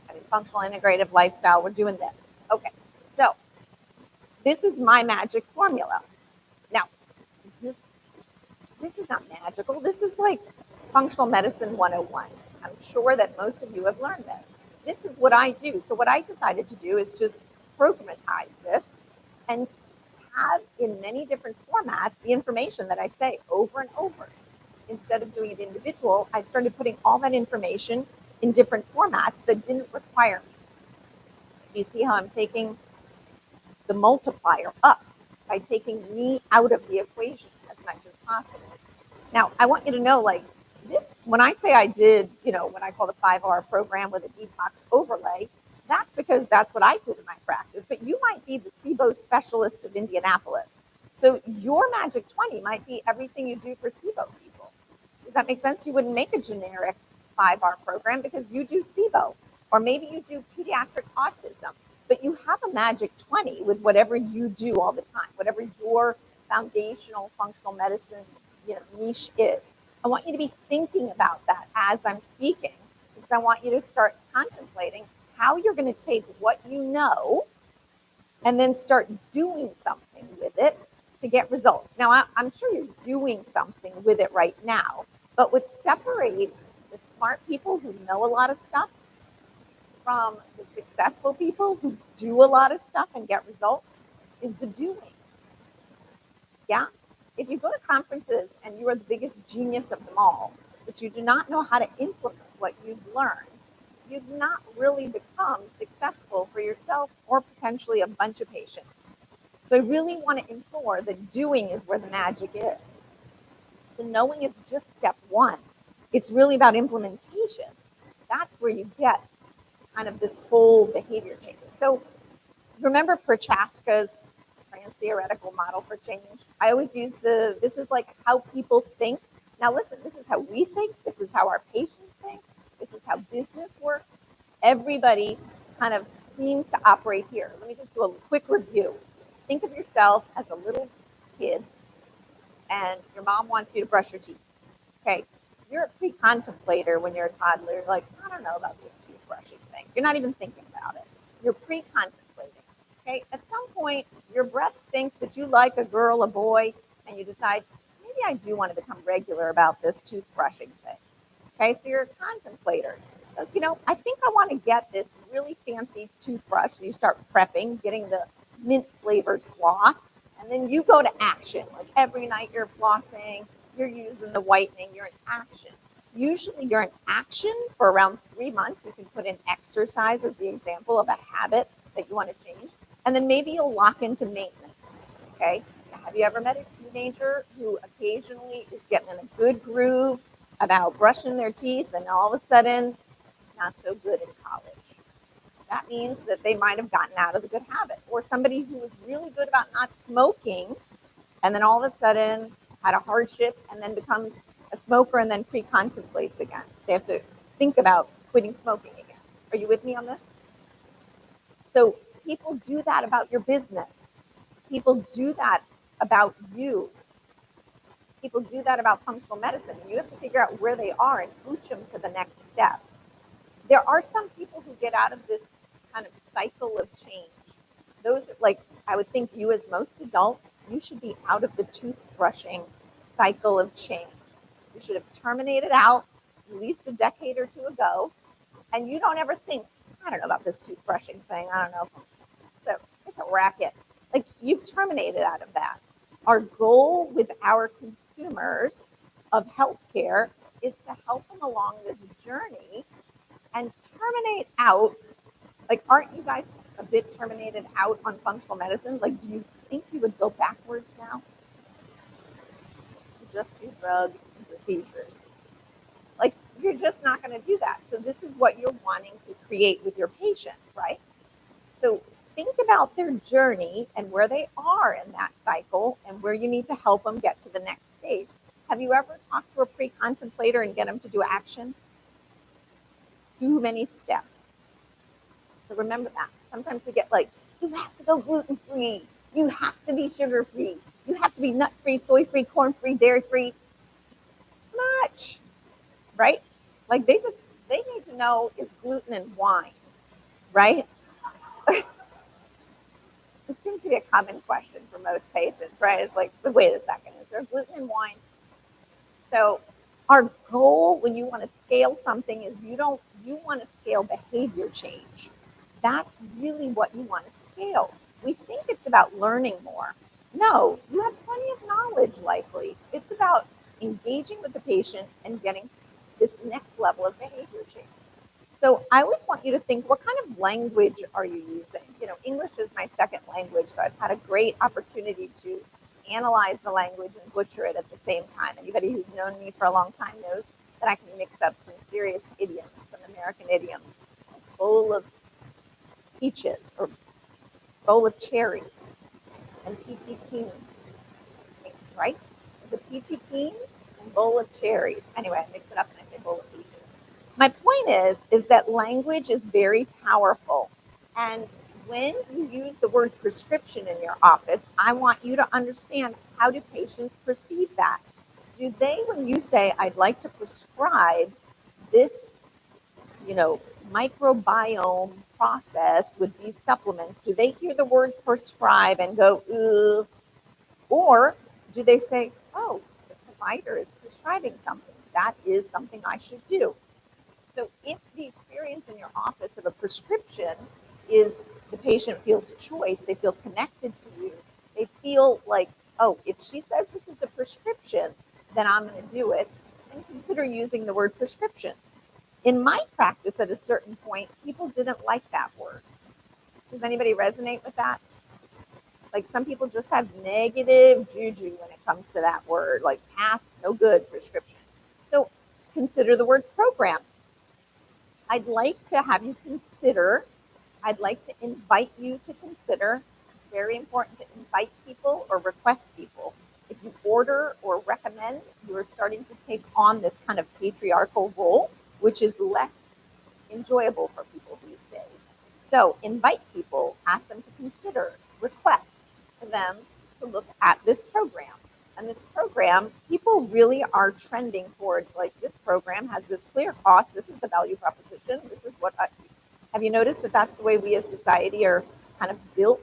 [SPEAKER 8] I mean, functional integrative lifestyle, we're doing this. Okay, so this is my magic formula. Now, this is not magical. This is like functional medicine 101. I'm sure that most of you have learned this. This is what I do. So what I decided to do is just programatize this and have in many different formats the information that I say over and over. Instead of doing it individual, I started putting all that information in different formats that didn't require me. You see how I'm taking the multiplier up by taking me out of the equation as much as possible. Now, I want you to know, like this, when I say I did, what I call the 5R program with a detox overlay, that's because that's what I did in my practice. But you might be the SIBO specialist of Indianapolis. So your magic 20 might be everything you do for SIBO people. Does that make sense? You wouldn't make a generic 5R program because you do SIBO, or maybe you do pediatric autism, but you have a magic 20 with whatever you do all the time, whatever your foundational functional medicine niche is. I want you to be thinking about that as I'm speaking, because I want you to start contemplating how you're going to take what you know and then start doing something with it to get results. Now, I'm sure you're doing something with it right now, but what separates the smart people who know a lot of stuff from the successful people who do a lot of stuff and get results is the doing. Yeah? If you go to conferences and you are the biggest genius of them all, but you do not know how to implement what you've learned, you've not really become successful for yourself or potentially a bunch of patients. So I really want to implore that doing is where the magic is. The knowing is just step one. It's really about implementation. That's where you get kind of this whole behavior change. So remember Prochaska's trans-theoretical model for change? I always use this is like how people think. Now listen, this is how we think. This is how our patients think. This is how business works. Everybody kind of seems to operate here. Let me just do a quick review. Think of yourself as a little kid, and your mom wants you to brush your teeth. Okay, you're a pre-contemplator when you're a toddler. You're like, I don't know about this toothbrushing thing. You're not even thinking about it. You're pre-contemplating. Okay, at some point, your breath stinks, but you like a girl, a boy, and you decide, maybe I do want to become regular about this toothbrushing thing. Okay, so you're a contemplator. Like, I think I want to get this really fancy toothbrush. So you start prepping, getting the mint flavored floss, and then you go to action. Like every night you're flossing, you're using the whitening, you're in action. Usually you're in action for around 3 months. You can put in exercise as the example of a habit that you want to change. And then maybe you'll lock into maintenance. Okay. Now, have you ever met a teenager who occasionally is getting in a good groove about brushing their teeth and all of a sudden not so good in college? That means that they might have gotten out of the good habit. Or somebody who was really good about not smoking and then all of a sudden had a hardship and then becomes a smoker and then pre-contemplates again. They have to think about quitting smoking again. Are you with me on this? So people do that about your business. People do that about you. People do that about functional medicine. You have to figure out where they are and coach them to the next step. There are some people who get out of this kind of cycle of change. Those, like, I would think you as most adults, you should be out of the toothbrushing cycle of change. You should have terminated out at least a decade or two ago, and you don't ever think, I don't know about this toothbrushing thing. I don't know. So it's a racket. Like, you've terminated out of that. Our goal with our consumers of healthcare is to help them along this journey and terminate out. Like, aren't you guys a bit terminated out on functional medicine? Like, do you think you would go backwards now? Just do drugs and procedures. Like, you're just not going to do that. So this is what you're wanting to create with your patients, right? So think about their journey and where they are in that cycle and where you need to help them get to the next stage. Have you ever talked to a pre-contemplator and get them to do action? Too many steps. So remember that. Sometimes we get like, you have to go gluten-free. You have to be sugar-free. You have to be nut-free, soy-free, corn-free, dairy-free. Much, right? Like they need to know is gluten in wine, right? It seems to be a common question for most patients, right? It's like, wait a second, is there gluten in wine? So our goal when you want to scale something is you want to scale behavior change. That's really what you want to scale. We think it's about learning more. No, you have plenty of knowledge likely. It's about engaging with the patient and getting this next level of behavior change. So I always want you to think, what kind of language are you using? English is my second language, so I've had a great opportunity to analyze the language and butcher it at the same time. Anybody who's known me for a long time knows that I can mix up some serious idioms, some American idioms, a bowl of peaches or bowl of cherries and peachy keen, right? The peachy keen and bowl of cherries. Anyway, I mix it up and I say bowl of peaches. My point is that language is very powerful. And when you use the word prescription in your office, I want you to understand, how do patients perceive that? Do they, when you say, I'd like to prescribe this, microbiome process with these supplements, do they hear the word prescribe and go, ugh? Or do they say, oh, the provider is prescribing something. That is something I should do. So if the experience in your office of a prescription is the patient feels choice, they feel connected to you, they feel like, oh, if she says this is a prescription, then I'm going to do it, and consider using the word prescription. In my practice, at a certain point, people didn't like that word. Does anybody resonate with that? Like, some people just have negative juju when it comes to that word, like past, no good, prescription. So consider the word program. I'd like to invite you to consider, very important to invite people or request people. If you order or recommend, you are starting to take on this kind of patriarchal role, which is less enjoyable for people these days. So invite people, ask them to consider, request for them to look at this program. And this program program, people really are trending towards like this program has this clear cost. This is the value proposition. This is what have you noticed that that's the way we as society are kind of built?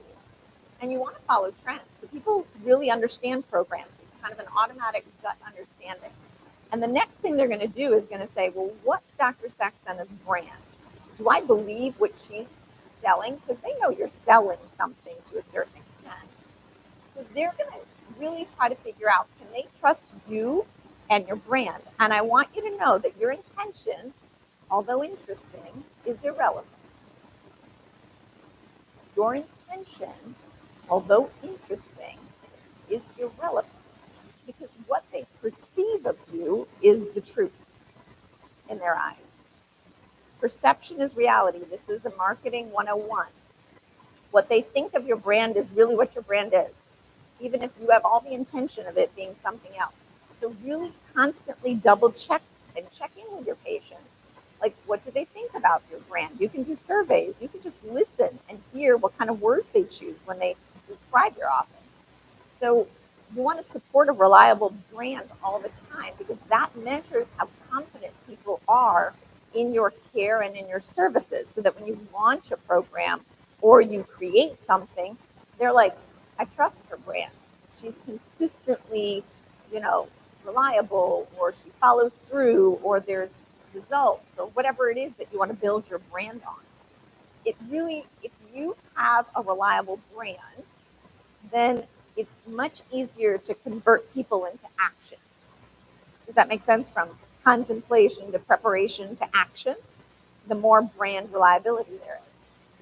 [SPEAKER 8] And you want to follow trends. So people really understand programs. It's kind of an automatic gut understanding. And the next thing they're going to do is going to say, well, what's Dr. Saxena's brand? Do I believe what she's selling? Because they know you're selling something to a certain extent. So they're going to really try to figure out, can they trust you and your brand? And I want you to know that your intention, although interesting, is irrelevant. Your intention, although interesting, is irrelevant because what they perceive of you is the truth in their eyes. Perception is reality. This is a marketing 101. What they think of your brand is really what your brand is, even if you have all the intention of it being something else. So really constantly double check and check in with your patients. Like, what do they think about your brand? You can do surveys. You can just listen and hear what kind of words they choose when they describe your office. So you want to support a reliable brand all the time because that measures how confident people are in your care and in your services, so that when you launch a program or you create something, they're like, I trust her brand. She's consistently, reliable, or she follows through, or there's results, or whatever it is that you want to build your brand on. It really, if you have a reliable brand, then it's much easier to convert people into action. Does that make sense? From contemplation to preparation to action, the more brand reliability there is.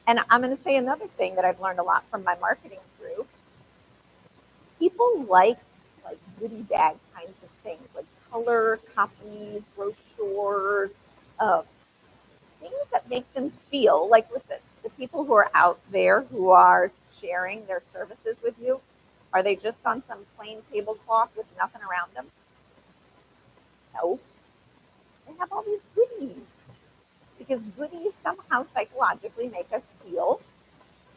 [SPEAKER 8] And I'm going to say another thing that I've learned a lot from my marketing group. People like goodie bag kinds of things, like color copies, brochures, things that make them feel like, listen, the people who are out there who are sharing their services with you, are they just on some plain tablecloth with nothing around them? No. They have all these goodies because goodies somehow psychologically make us feel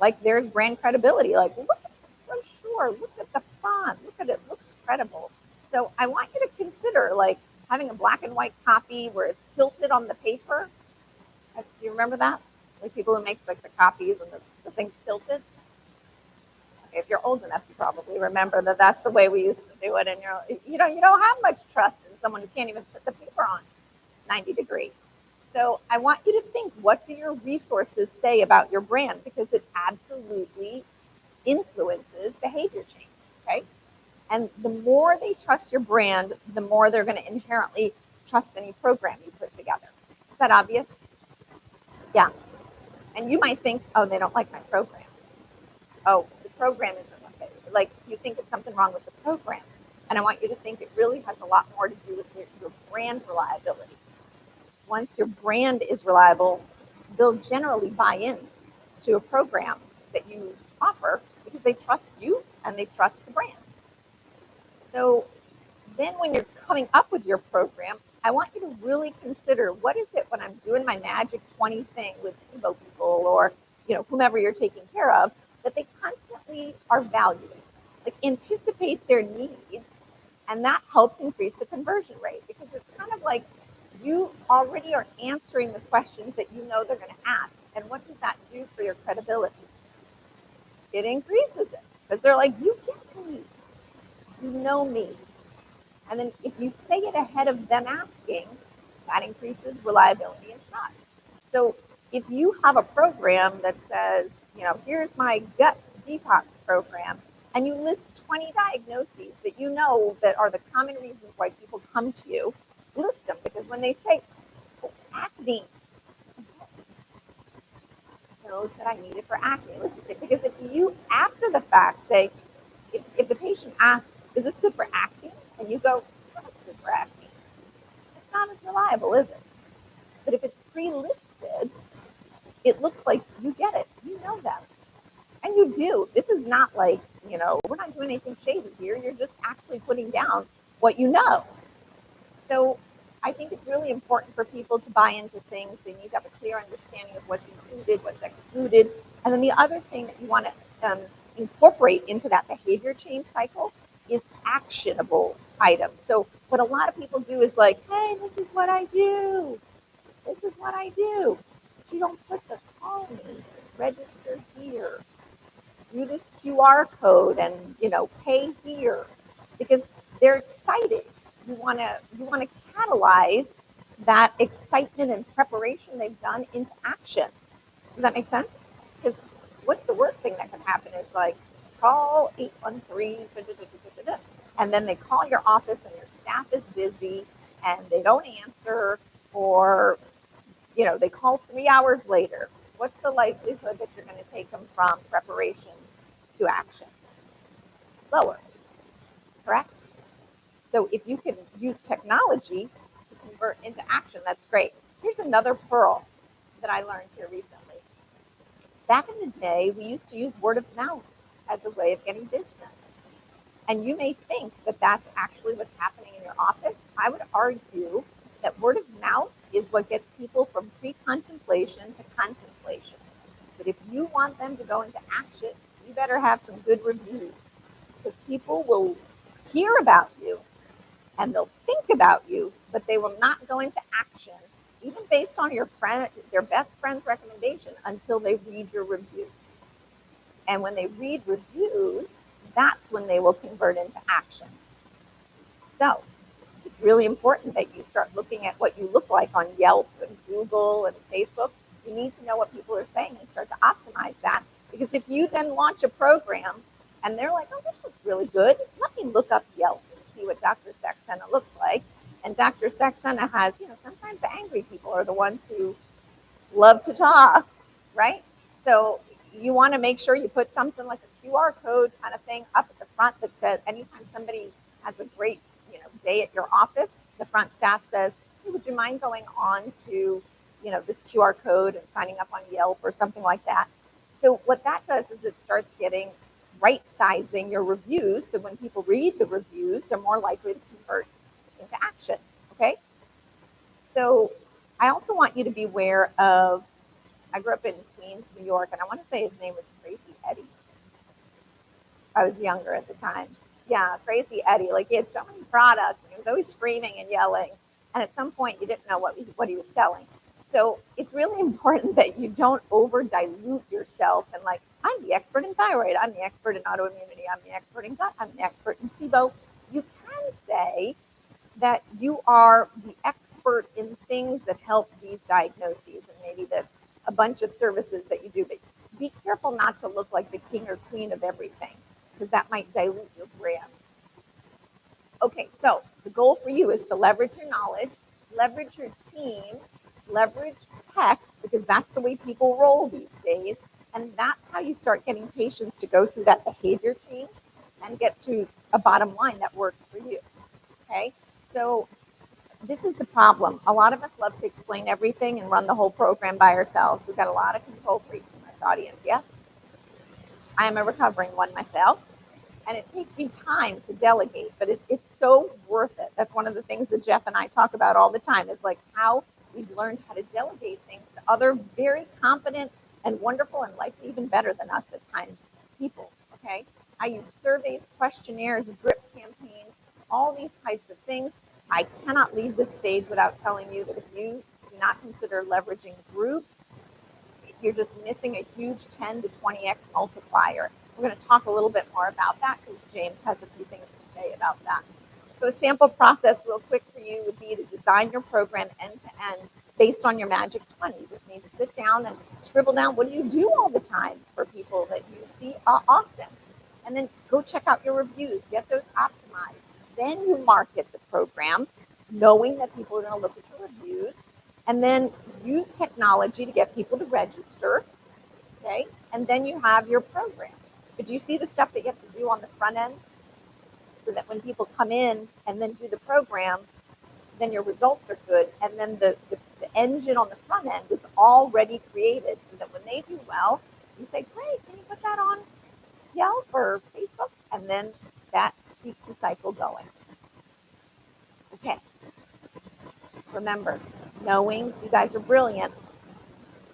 [SPEAKER 8] like there's brand credibility. Like, look at this brochure, look at the font, look at it, looks credible. So I want you to consider like having a black and white copy where it's tilted on the paper. Do you remember that? Like people who makes like the copies and the thing's tilted. Okay, if you're old enough, you probably remember that that's the way we used to do it. And you don't have much trust in someone who can't even put the paper on 90 degrees. So I want you to think, what do your resources say about your brand? Because it absolutely influences behavior change, okay? And the more they trust your brand, the more they're going to inherently trust any program you put together. Is that obvious? Yeah. And you might think, oh, they don't like my program. Oh, the program isn't what they like. You think it's something wrong with the program. And I want you to think it really has a lot more to do with your brand reliability. Once your brand is reliable, they'll generally buy in to a program that you offer because they trust you and they trust the brand. So then when you're coming up with your program, I want you to really consider, what is it when I'm doing my magic 20 thing with SIBO people or whomever you're taking care of, that they constantly are valuing. Like, anticipate their needs, and that helps increase the conversion rate because it's kind of like you already are answering the questions that you know they're going to ask. And what does that do for your credibility? It increases it because they're like, you get me, you know me. And then if you say it ahead of them asking, that increases reliability and trust. So if you have a program that says, here's my gut detox program, and you list 20 diagnoses that you know that are the common reasons why people come to you, list them, because when they say, acne, knows that I need it for acne. Because if you, after the fact, say, if the patient asks, is this good for acne? And you go, that's good for acne. It's not as reliable, is it? But if it's pre-listed, it looks like you get it. You know them. And you do. This is not like, we're not doing anything shady here. You're just actually putting down what you know. So I think it's really important for people to buy into things. They need to have a clear understanding of what's included, what's excluded. And then the other thing that you want to incorporate into that behavior change cycle is actionable items. So what a lot of people do is like, hey, this is what I do. This is what I do. But you don't put the call me, register here, do this QR code and, pay here, because they're excited. You want to catalyze that excitement and preparation they've done into action. Does that make sense? Because what's the worst thing that can happen is like call 813, and then they call your office and your staff is busy and they don't answer, or they call 3 hours later. What's the likelihood that you're going to take them from preparation to action? Lower, correct? So if you can use technology to convert into action, that's great. Here's another pearl that I learned here recently. Back in the day, we used to use word of mouth as a way of getting business. And you may think that that's actually what's happening in your office. I would argue that word of mouth is what gets people from pre-contemplation to contemplation. But if you want them to go into action, you better have some good reviews, because people will hear about you and they'll think about you, but they will not go into action, even based on their best friend's recommendation, until they read your reviews. And when they read reviews, that's when they will convert into action. So it's really important that you start looking at what you look like on Yelp and Google and Facebook. You need to know what people are saying and start to optimize that. Because if you then launch a program and they're like, oh, this looks really good, let me look up Yelp and see what Dr. Saxena looks like. And Dr. Saxena has, sometimes the angry people are the ones who love to talk, right? So you want to make sure you put something like a QR code kind of thing up at the front that says, anytime somebody has a great day at your office, the front staff says, hey, would you mind going on to this QR code and signing up on Yelp or something like that. So what that does is it starts getting right sizing your reviews. So when people read the reviews, they're more likely to convert into action. Okay. So I also want you to be aware of, I grew up in Queens, New York, and I want to say his name was Crazy Eddie. I was younger at the time. Yeah, Crazy Eddie. Like, he had so many products and he was always screaming and yelling. And at some point you didn't know what he was selling. So it's really important that you don't over dilute yourself and like, I'm the expert in thyroid, I'm the expert in autoimmunity, I'm the expert in gut, I'm the expert in SIBO. You can say that you are the expert in things that help these diagnoses, and maybe that's a bunch of services that you do, but be careful not to look like the king or queen of everything, because that might dilute your brand. Okay, so the goal for you is to leverage your knowledge, leverage your team, leverage tech, because that's the way people roll these days. And that's how you start getting patients to go through that behavior change and get to a bottom line that works for you. Okay, so this is the problem. A lot of us love to explain everything and run the whole program by ourselves. We've got a lot of control freaks in this audience, yes? I am a recovering one myself. And it takes me time to delegate, but it's so worth it. That's one of the things that Jeff and I talk about all the time, is like how we've learned how to delegate things to other very competent and wonderful and likely even better than us at times people, okay? I use surveys, questionnaires, drip campaigns, all these types of things. I cannot leave this stage without telling you that if you do not consider leveraging group, you're just missing a huge 10 to 20x multiplier. We're going to talk a little bit more about that because James has a few things to say about that. So a sample process real quick for you would be to design your program end to end based on your magic 20. You just need to sit down and scribble down, what do you do all the time for people that you see often? And then go check out your reviews, get those optimized. Then you market the program, knowing that people are going to look at your reviews, and then use technology to get people to register, okay? And then you have your program. But do you see the stuff that you have to do on the front end? So that when people come in and then do the program, then your results are good. And then the engine on the front end is already created so that when they do well, you say, great, can you put that on Yelp or Facebook? And then that keeps the cycle going. Okay. Remember, knowing you guys are brilliant,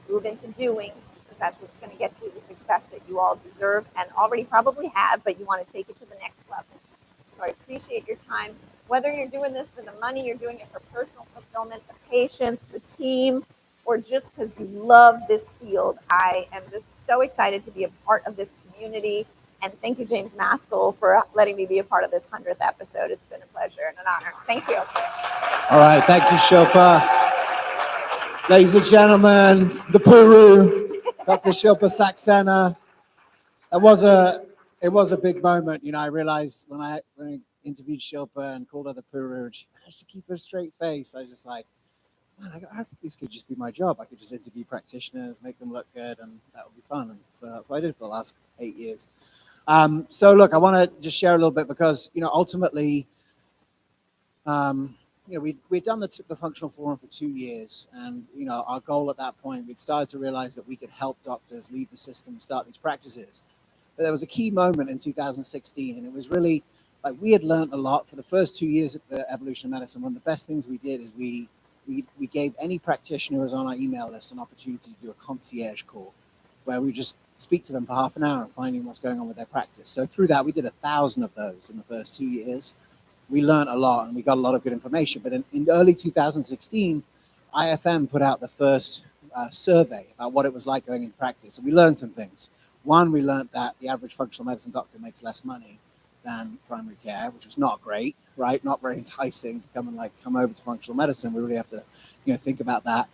[SPEAKER 8] move into doing, because that's what's going to get you the success that you all deserve and already probably have, but you want to take it to the next level. So I appreciate your time. Whether you're doing this for the money, you're doing it for personal fulfillment, the patients, the team, or just because you love this field, I am just so excited to be a part of this community. And thank you, James Maskell, for letting me be a part of this 100th episode. It's been a pleasure and an honor. Thank you.
[SPEAKER 6] All right, thank you, Shilpa. Ladies and gentlemen, the Puru, Dr. Shilpa Saxena. It was a big moment. You know, I realized when I interviewed Shilpa and called her the Puru, and she managed to keep her straight face. I was just like, man, I think this could just be my job. I could just interview practitioners, make them look good, and that would be fun. And so that's what I did for the last 8 years. So look, I want to just share a little bit because, you know, ultimately, you know, we'd done the functional forum for 2 years, and, you know, our goal at that point, we'd started to realize that we could help doctors leave the system and start these practices. But there was a key moment in 2016, and it was really like we had learned a lot for the first 2 years of the evolution of medicine. One of the best things we did is we gave any practitioner who was on our email list an opportunity to do a concierge call, where we just speak to them for half an hour and finding what's going on with their practice. So through that, we did 1,000 of those in the first 2 years. We learned a lot and we got a lot of good information. But in early 2016, IFM put out the first survey about what it was like going into practice. And we learned some things. One, we learned that the average functional medicine doctor makes less money than primary care, which was not great, right? Not very enticing to come over to functional medicine. We really have to, you know, think about that.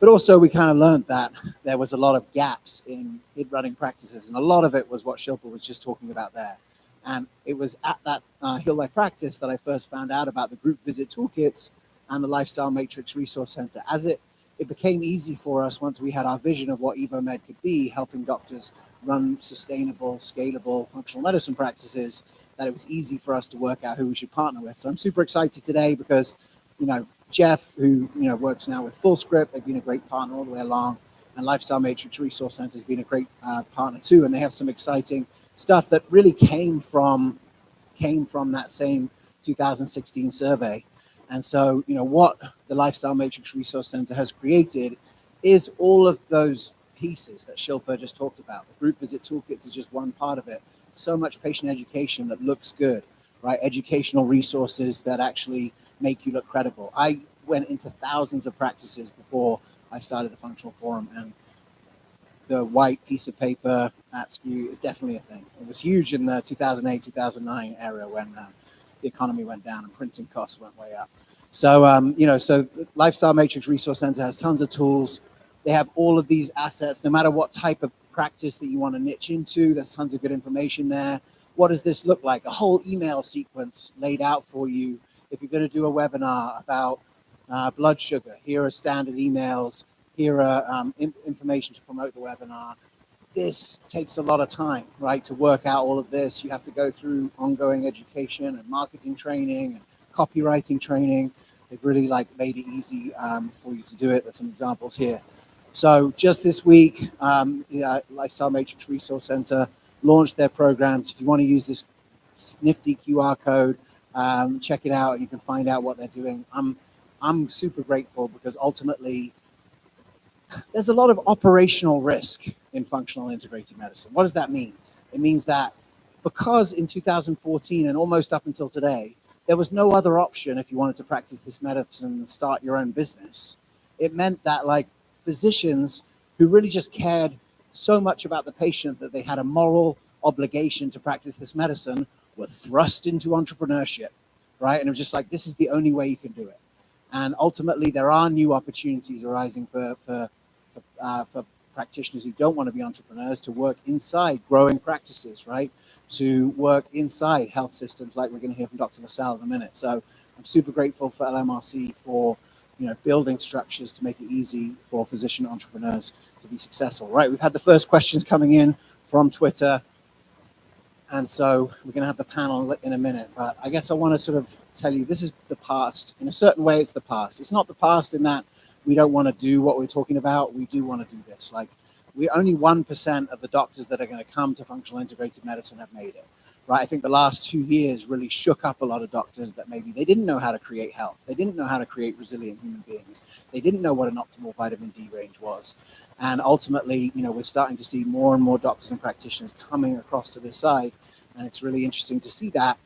[SPEAKER 6] But also we kind of learned that there was a lot of gaps in running practices. And a lot of it was what Shilpa was just talking about there. And it was at that Heal Life practice that I first found out about the Group Visit Tollkits and the Lifestyle Matrix Resource Center. As it became easy for us once we had our vision of what EvoMed could be, helping doctors run sustainable, scalable functional medicine practices, that it was easy for us to work out who we should partner with. So I'm super excited today because, you know, Jeff, who, you know, works now with FullScript, they've been a great partner all the way along, and Lifestyle Matrix Resource Center has been a great partner too, and they have some exciting stuff that really came from that same 2016 survey. And so, you know, what the Lifestyle Matrix Resource Center has created is all of those pieces that Shilpa just talked about. The Group Visit Toolkits is just one part of it. So much patient education that looks good, right? Educational resources that actually make you look credible. I went into thousands of practices before I started the Functional Forum, and the white piece of paper at SKU is definitely a thing. It was huge in the 2008, 2009 era when the economy went down and printing costs went way up. So, you know, so Lifestyle Matrix Resource Center has tons of tools. They have all of these assets, no matter what type of practice that you want to niche into, there's tons of good information there. What does this look like? A whole email sequence laid out for you. If you're going to do a webinar about blood sugar, here are standard emails. Here are information to promote the webinar. This takes a lot of time, right? To work out all of this, you have to go through ongoing education and marketing training and copywriting training. They've really made it easy for you to do it. There's some examples here. So just this week, Lifestyle Matrix Resource Center launched their programs. If you want to use this nifty QR code, check it out and you can find out what they're doing. I'm super grateful because ultimately, there's a lot of operational risk in functional integrated medicine. What does that mean? It means that because in 2014 and almost up until today, there was no other option if you wanted to practice this medicine and start your own business. It meant that physicians who really just cared so much about the patient that they had a moral obligation to practice this medicine were thrust into entrepreneurship, right? And it was just this is the only way you can do it. And ultimately, there are new opportunities arising for practitioners who don't want to be entrepreneurs to work inside growing practices, right? To work inside health systems, like we're going to hear from Dr. LaSalle in a minute. So I'm super grateful for LMRC for, you know, building structures to make it easy for physician entrepreneurs to be successful. Right, we've had the first questions coming in from Twitter. And so we're going to have the panel in a minute, but I guess I want to sort of tell you, this is the past. In a certain way, it's the past. It's not the past in that we don't want to do what we're talking about. We do want to do this. We're only 1% of the doctors that are going to come to functional integrated medicine have made it, right? I think the last 2 years really shook up a lot of doctors that maybe they didn't know how to create health. They didn't know how to create resilient human beings. They didn't know what an optimal vitamin D range was. And ultimately, you know, we're starting to see more and more doctors and practitioners coming across to this side. And it's really interesting to see that.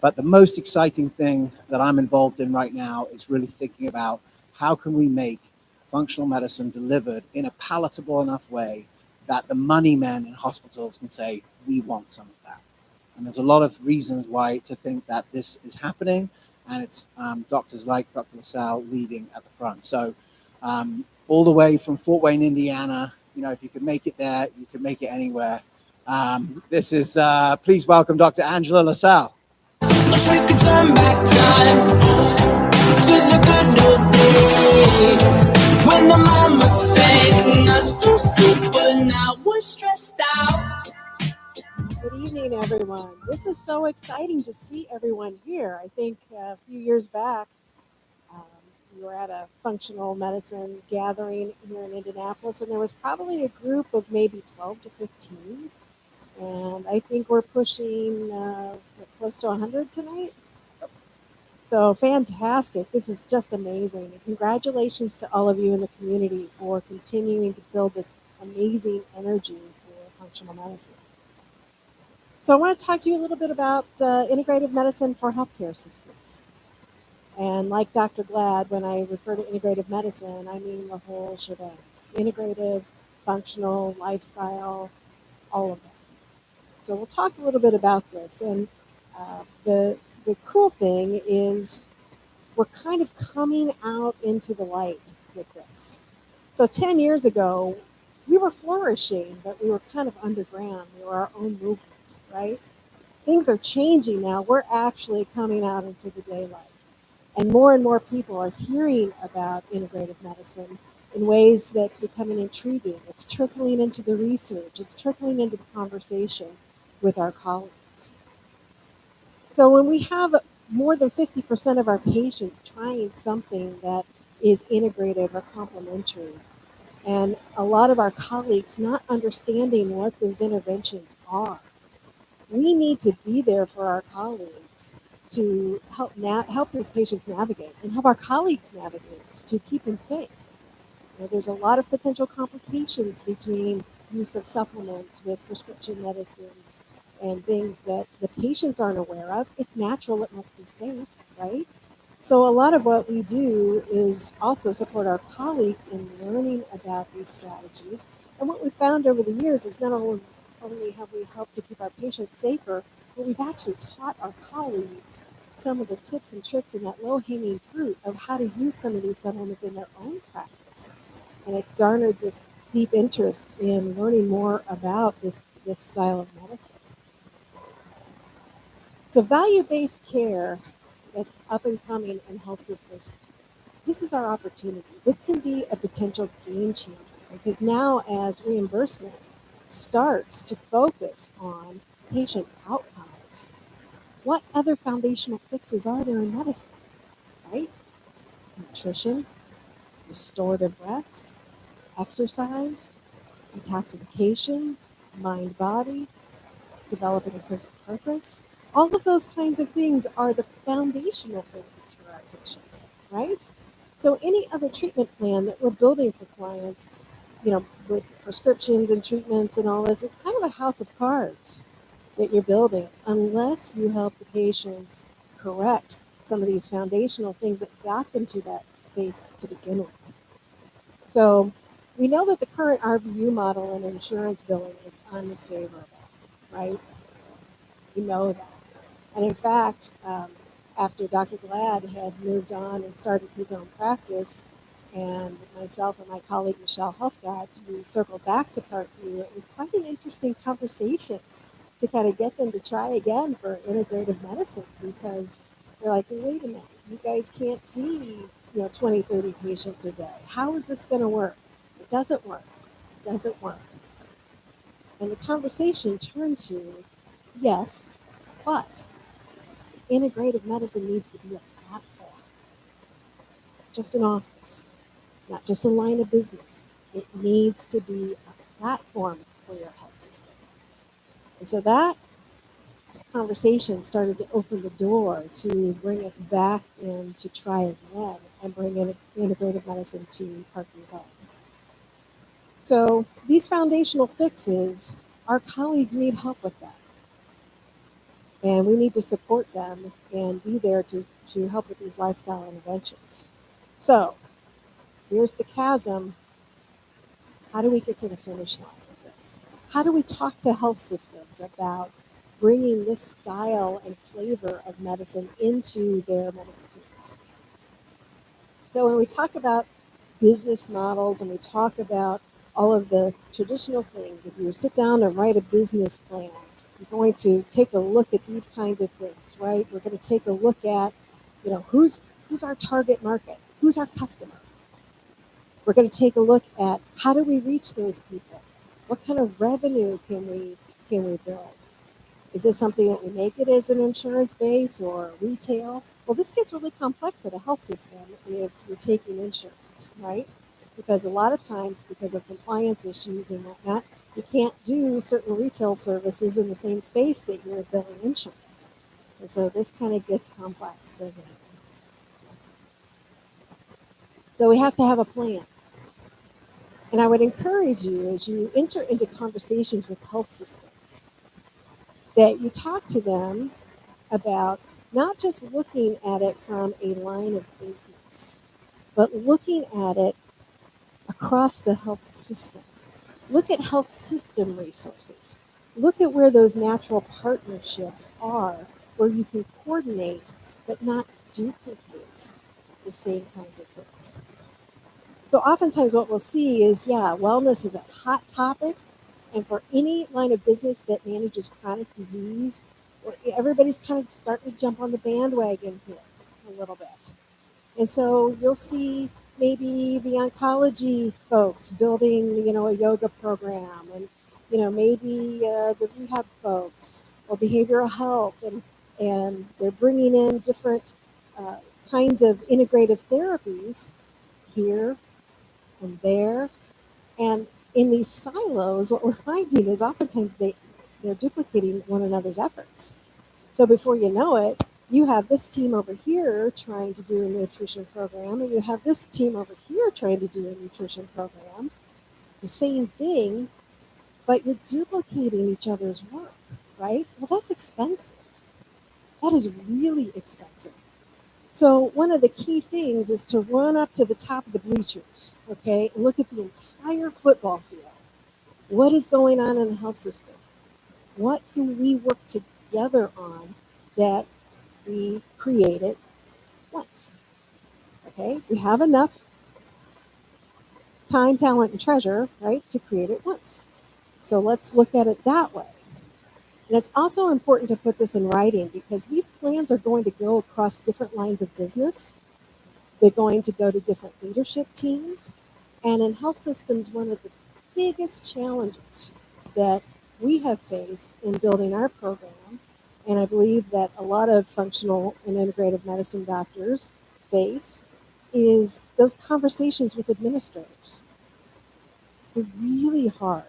[SPEAKER 6] But the most exciting thing that I'm involved in right now is really thinking about how can we make functional medicine delivered in a palatable enough way that the money men in hospitals can say, we want some of that. And there's a lot of reasons why to think that this is happening, and it's doctors like Dr. LaSalle leading at the front. So all the way from Fort Wayne, Indiana, you know, if you could make it there, you can make it anywhere. This is, please welcome Dr. Angela LaSalle.
[SPEAKER 9] Wish we could turn back time to the good old days when the mama sang us to sleep, but now we're stressed out.
[SPEAKER 10] Good evening, everyone. This is so exciting to see everyone here. I think a few years back, we were at a functional medicine gathering here in Indianapolis, and there was probably a group of maybe 12 to 15. And I think we're pushing close to 100 tonight. So fantastic. This is just amazing. And congratulations to all of you in the community for continuing to build this amazing energy for functional medicine. So I want to talk to you a little bit about integrative medicine for healthcare systems. And like Dr. Glad, when I refer to integrative medicine, I mean the whole shebang. Integrative, functional, lifestyle, all of that. So we'll talk a little bit about this. And the cool thing is we're kind of coming out into the light with this. So 10 years ago, we were flourishing, but we were kind of underground. We were our own movement, right? Things are changing now. We're actually coming out into the daylight. And more people are hearing about integrative medicine in ways that's becoming intriguing. It's trickling into the research. It's trickling into the conversation with our colleagues. So when we have more than 50% of our patients trying something that is integrative or complementary, and a lot of our colleagues not understanding what those interventions are, we need to be there for our colleagues to help these patients navigate and help our colleagues navigate to keep them safe. You know, there's a lot of potential complications between use of supplements with prescription medicines and things that the patients aren't aware of. It's natural, it must be safe, right? So a lot of what we do is also support our colleagues in learning about these strategies. And what we found over the years is not only have we helped to keep our patients safer, but we've actually taught our colleagues some of the tips and tricks and that low-hanging fruit of how to use some of these supplements in their own practice. And it's garnered this deep interest in learning more about this style of medicine. So value-based care that's up and coming in health systems, this is our opportunity. This can be a potential game changer because now as reimbursement starts to focus on patient outcomes, what other foundational fixes are there in medicine, right? Nutrition, restorative rest, exercise, detoxification, mind-body, developing a sense of purpose. All of those kinds of things are the foundational fixes for our patients, right? So any other treatment plan that we're building for clients, you know, with prescriptions and treatments and all this, it's kind of a house of cards that you're building unless you help the patients correct some of these foundational things that got them to that space to begin with. So we know that the current RVU model in insurance billing is unfavorable, right? We know that. And in fact, after Dr. Glad had moved on and started his own practice, and myself and my colleague Michelle Huffgott, we circled back to Parkview. It was quite an interesting conversation to kind of get them to try again for integrative medicine because they're like, well, wait a minute, you guys can't see 20, 30 patients a day. How is this going to work? It doesn't work. It doesn't work. And the conversation turned to, yes, but integrative medicine needs to be a platform, just an office, not just a line of business. It needs to be a platform for your health system. And so that conversation started to open the door to bring us back in to try again and bring in integrative medicine to Parkview Health. So these foundational fixes, our colleagues need help with that. And we need to support them and be there to help with these lifestyle interventions. So here's the chasm. How do we get to the finish line of this? How do we talk to health systems about bringing this style and flavor of medicine into their medical teams? So when we talk about business models and we talk about all of the traditional things, if you sit down and write a business plan, you're going to take a look at these kinds of things, right? We're going to take a look at, who's our target market? Who's our customer? We're going to take a look at how do we reach those people? What kind of revenue can we build? Is this something that we make it as an insurance base or retail? Well, this gets really complex at a health system if you're taking insurance, right? Because a lot of times, because of compliance issues and whatnot, you can't do certain retail services in the same space that you're billing insurance. And so this kind of gets complex, doesn't it? So we have to have a plan. And I would encourage you, as you enter into conversations with health systems, that you talk to them about not just looking at it from a line of business, but looking at it across the health system. Look at health system resources. Look at where those natural partnerships are, where you can coordinate but not duplicate the same kinds of things. So oftentimes what we'll see is, wellness is a hot topic. And for any line of business that manages chronic disease, everybody's kind of starting to jump on the bandwagon here a little bit. And so you'll see maybe the oncology folks building, a yoga program, and, maybe the rehab folks or behavioral health, and they're bringing in different kinds of integrative therapies here and there. And in these silos, what we're finding is oftentimes they're duplicating one another's efforts. So before you know it, you have this team over here trying to do a nutrition program, and you have this team over here trying to do a nutrition program. It's the same thing, but you're duplicating each other's work, right? Well, that's expensive. That is really expensive. So one of the key things is to run up to the top of the bleachers, okay, and look at the entire football field. What is going on in the health system? What can we work together on that we created once? Okay, we have enough time, talent, and treasure, right, to create it once. So let's look at it that way. And it's also important to put this in writing because these plans are going to go across different lines of business. They're going to go to different leadership teams. And in health systems, one of the biggest challenges that we have faced in building our program, and I believe that a lot of functional and integrative medicine doctors face, is those conversations with administrators. They're really hard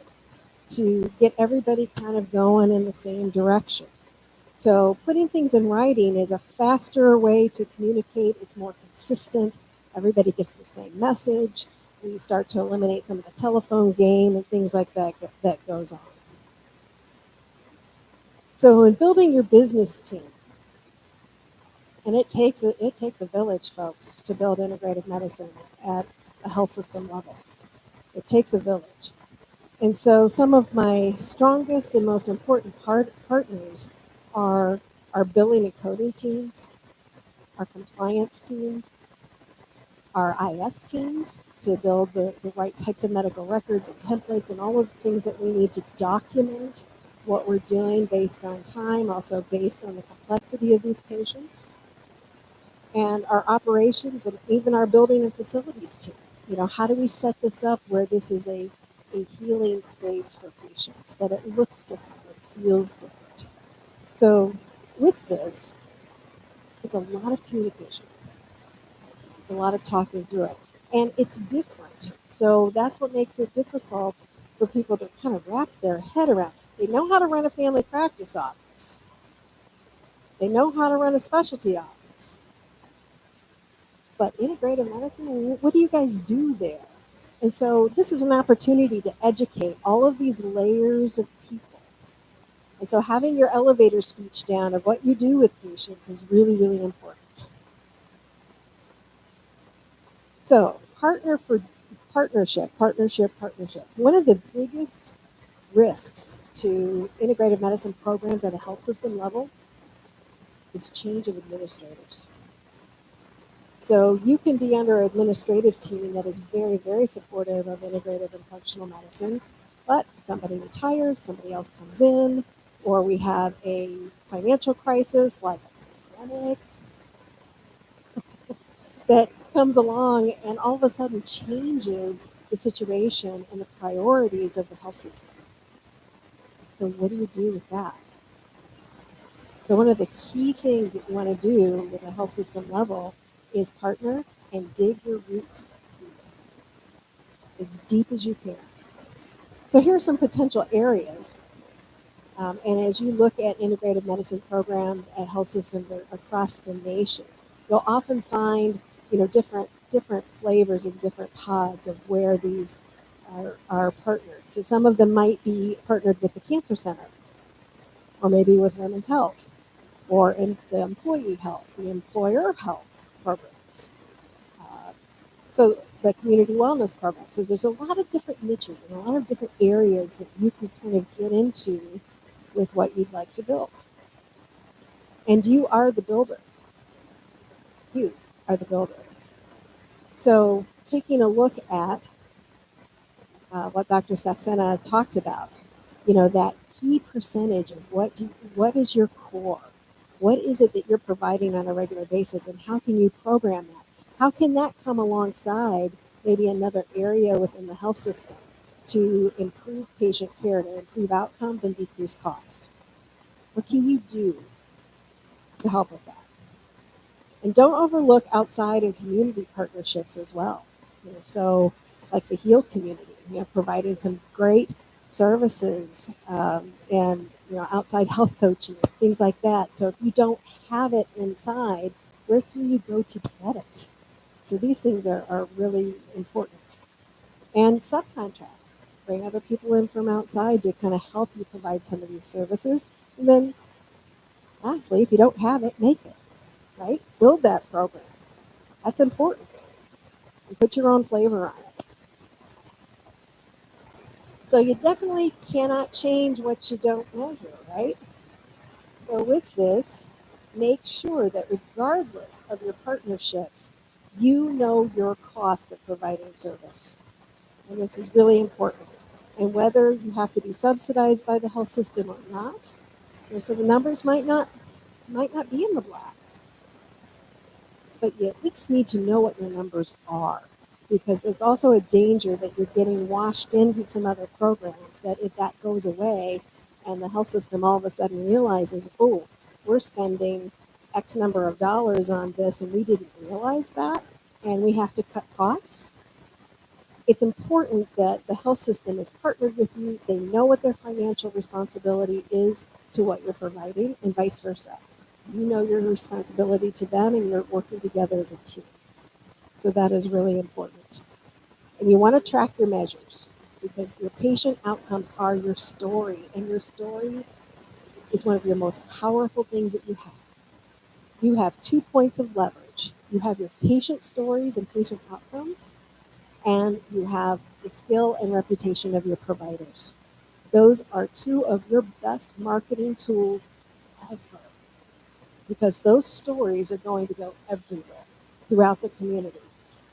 [SPEAKER 10] to get everybody kind of going in the same direction. So putting things in writing is a faster way to communicate. It's more consistent. Everybody gets the same message. We start to eliminate some of the telephone game and things like that that goes on. So in building your business team, and it takes a village, folks, to build integrative medicine at a health system level. It takes a village. And so some of my strongest and most important partners are our billing and coding teams, our compliance team, our IS teams to build the right types of medical records and templates and all of the things that we need to document what we're doing based on time, also based on the complexity of these patients. And our operations and even our building and facilities team. How do we set this up where this is a healing space for patients, that it looks different, it feels different. So with this, it's a lot of communication, a lot of talking through it. And it's different. So that's what makes it difficult for people to kind of wrap their head around. They know how to run a family practice office. They know how to run a specialty office. But integrative medicine, what do you guys do there? And so this is an opportunity to educate all of these layers of people, And so having your elevator speech down of what you do with patients is really, really important. So partnership. One of the biggest risks to integrative medicine programs at a health system level is change of administrators. So you can be under an administrative team that is very, very supportive of integrative and functional medicine, but somebody retires, somebody else comes in, or we have a financial crisis like a pandemic that comes along and all of a sudden changes the situation and the priorities of the health system. So what do you do with that? So one of the key things that you want to do with a health system level is partner and dig your roots deep, as deep as you can. So here are some potential areas. And as you look at integrative medicine programs at health systems across the nation, you'll often find different flavors and different pods of where these are partnered. So some of them might be partnered with the cancer center, or maybe with women's health, or in the employee health, the employer health programs. So the community wellness program. So there's a lot of different niches and a lot of different areas that you can kind of get into with what you'd like to build. And you are the builder. You are the builder. So taking a look at what Dr. Saxena talked about, that key percentage of what is your core? What is it that you're providing on a regular basis, and how can you program that? How can that come alongside maybe another area within the health system to improve patient care, to improve outcomes and decrease cost? What can you do to help with that? And don't overlook outside and community partnerships as well. So like the HEAL community, providing some great services and outside health coaching, things like that. So if you don't have it inside, where can you go to get it? So these things are really important. And subcontract. Bring other people in from outside to kind of help you provide some of these services. And then lastly, if you don't have it, make it, right? Build that program. That's important. And put your own flavor on it. So you definitely cannot change what you don't measure, right? So with this, make sure that regardless of your partnerships, you know your cost of providing service. And this is really important. And whether you have to be subsidized by the health system or not, so the numbers might not be in the black. But you at least need to know what your numbers are, because it's also a danger that you're getting washed into some other programs, that if that goes away and the health system all of a sudden realizes, oh, we're spending X number of dollars on this and we didn't realize that, and we have to cut costs. It's important that the health system is partnered with you. They know what their financial responsibility is to what you're providing, and vice versa. You know your responsibility to them, and you're working together as a team. So that is really important. And you want to track your measures, because your patient outcomes are your story, and your story is one of your most powerful things that you have. You have 2 points of leverage. You have your patient stories and patient outcomes, and you have the skill and reputation of your providers. Those are 2 of your best marketing tools ever, because those stories are going to go everywhere throughout the community.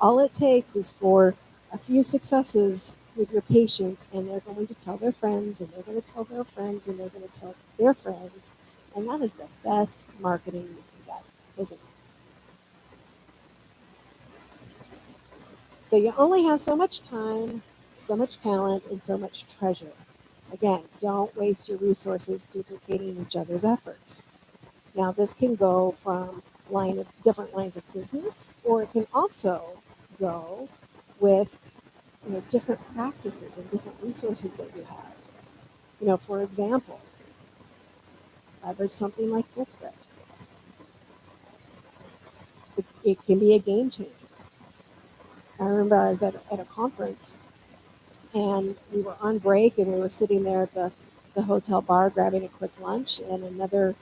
[SPEAKER 10] All it takes is for a few successes with your patients, and they're going to tell their friends, and they're going to tell their friends, and they're going to tell their friends, and that is the best marketing you can get, isn't it? So you only have so much time, so much talent, and so much treasure. Again, don't waste your resources duplicating each other's efforts. Now, this can go from different lines of business, or it can also go with different practices and different resources that you have. For example, leverage something like Full Script. It can be a game changer. I remember I was at a conference, and we were on break, and we were sitting there at the the hotel bar grabbing a quick lunch, and another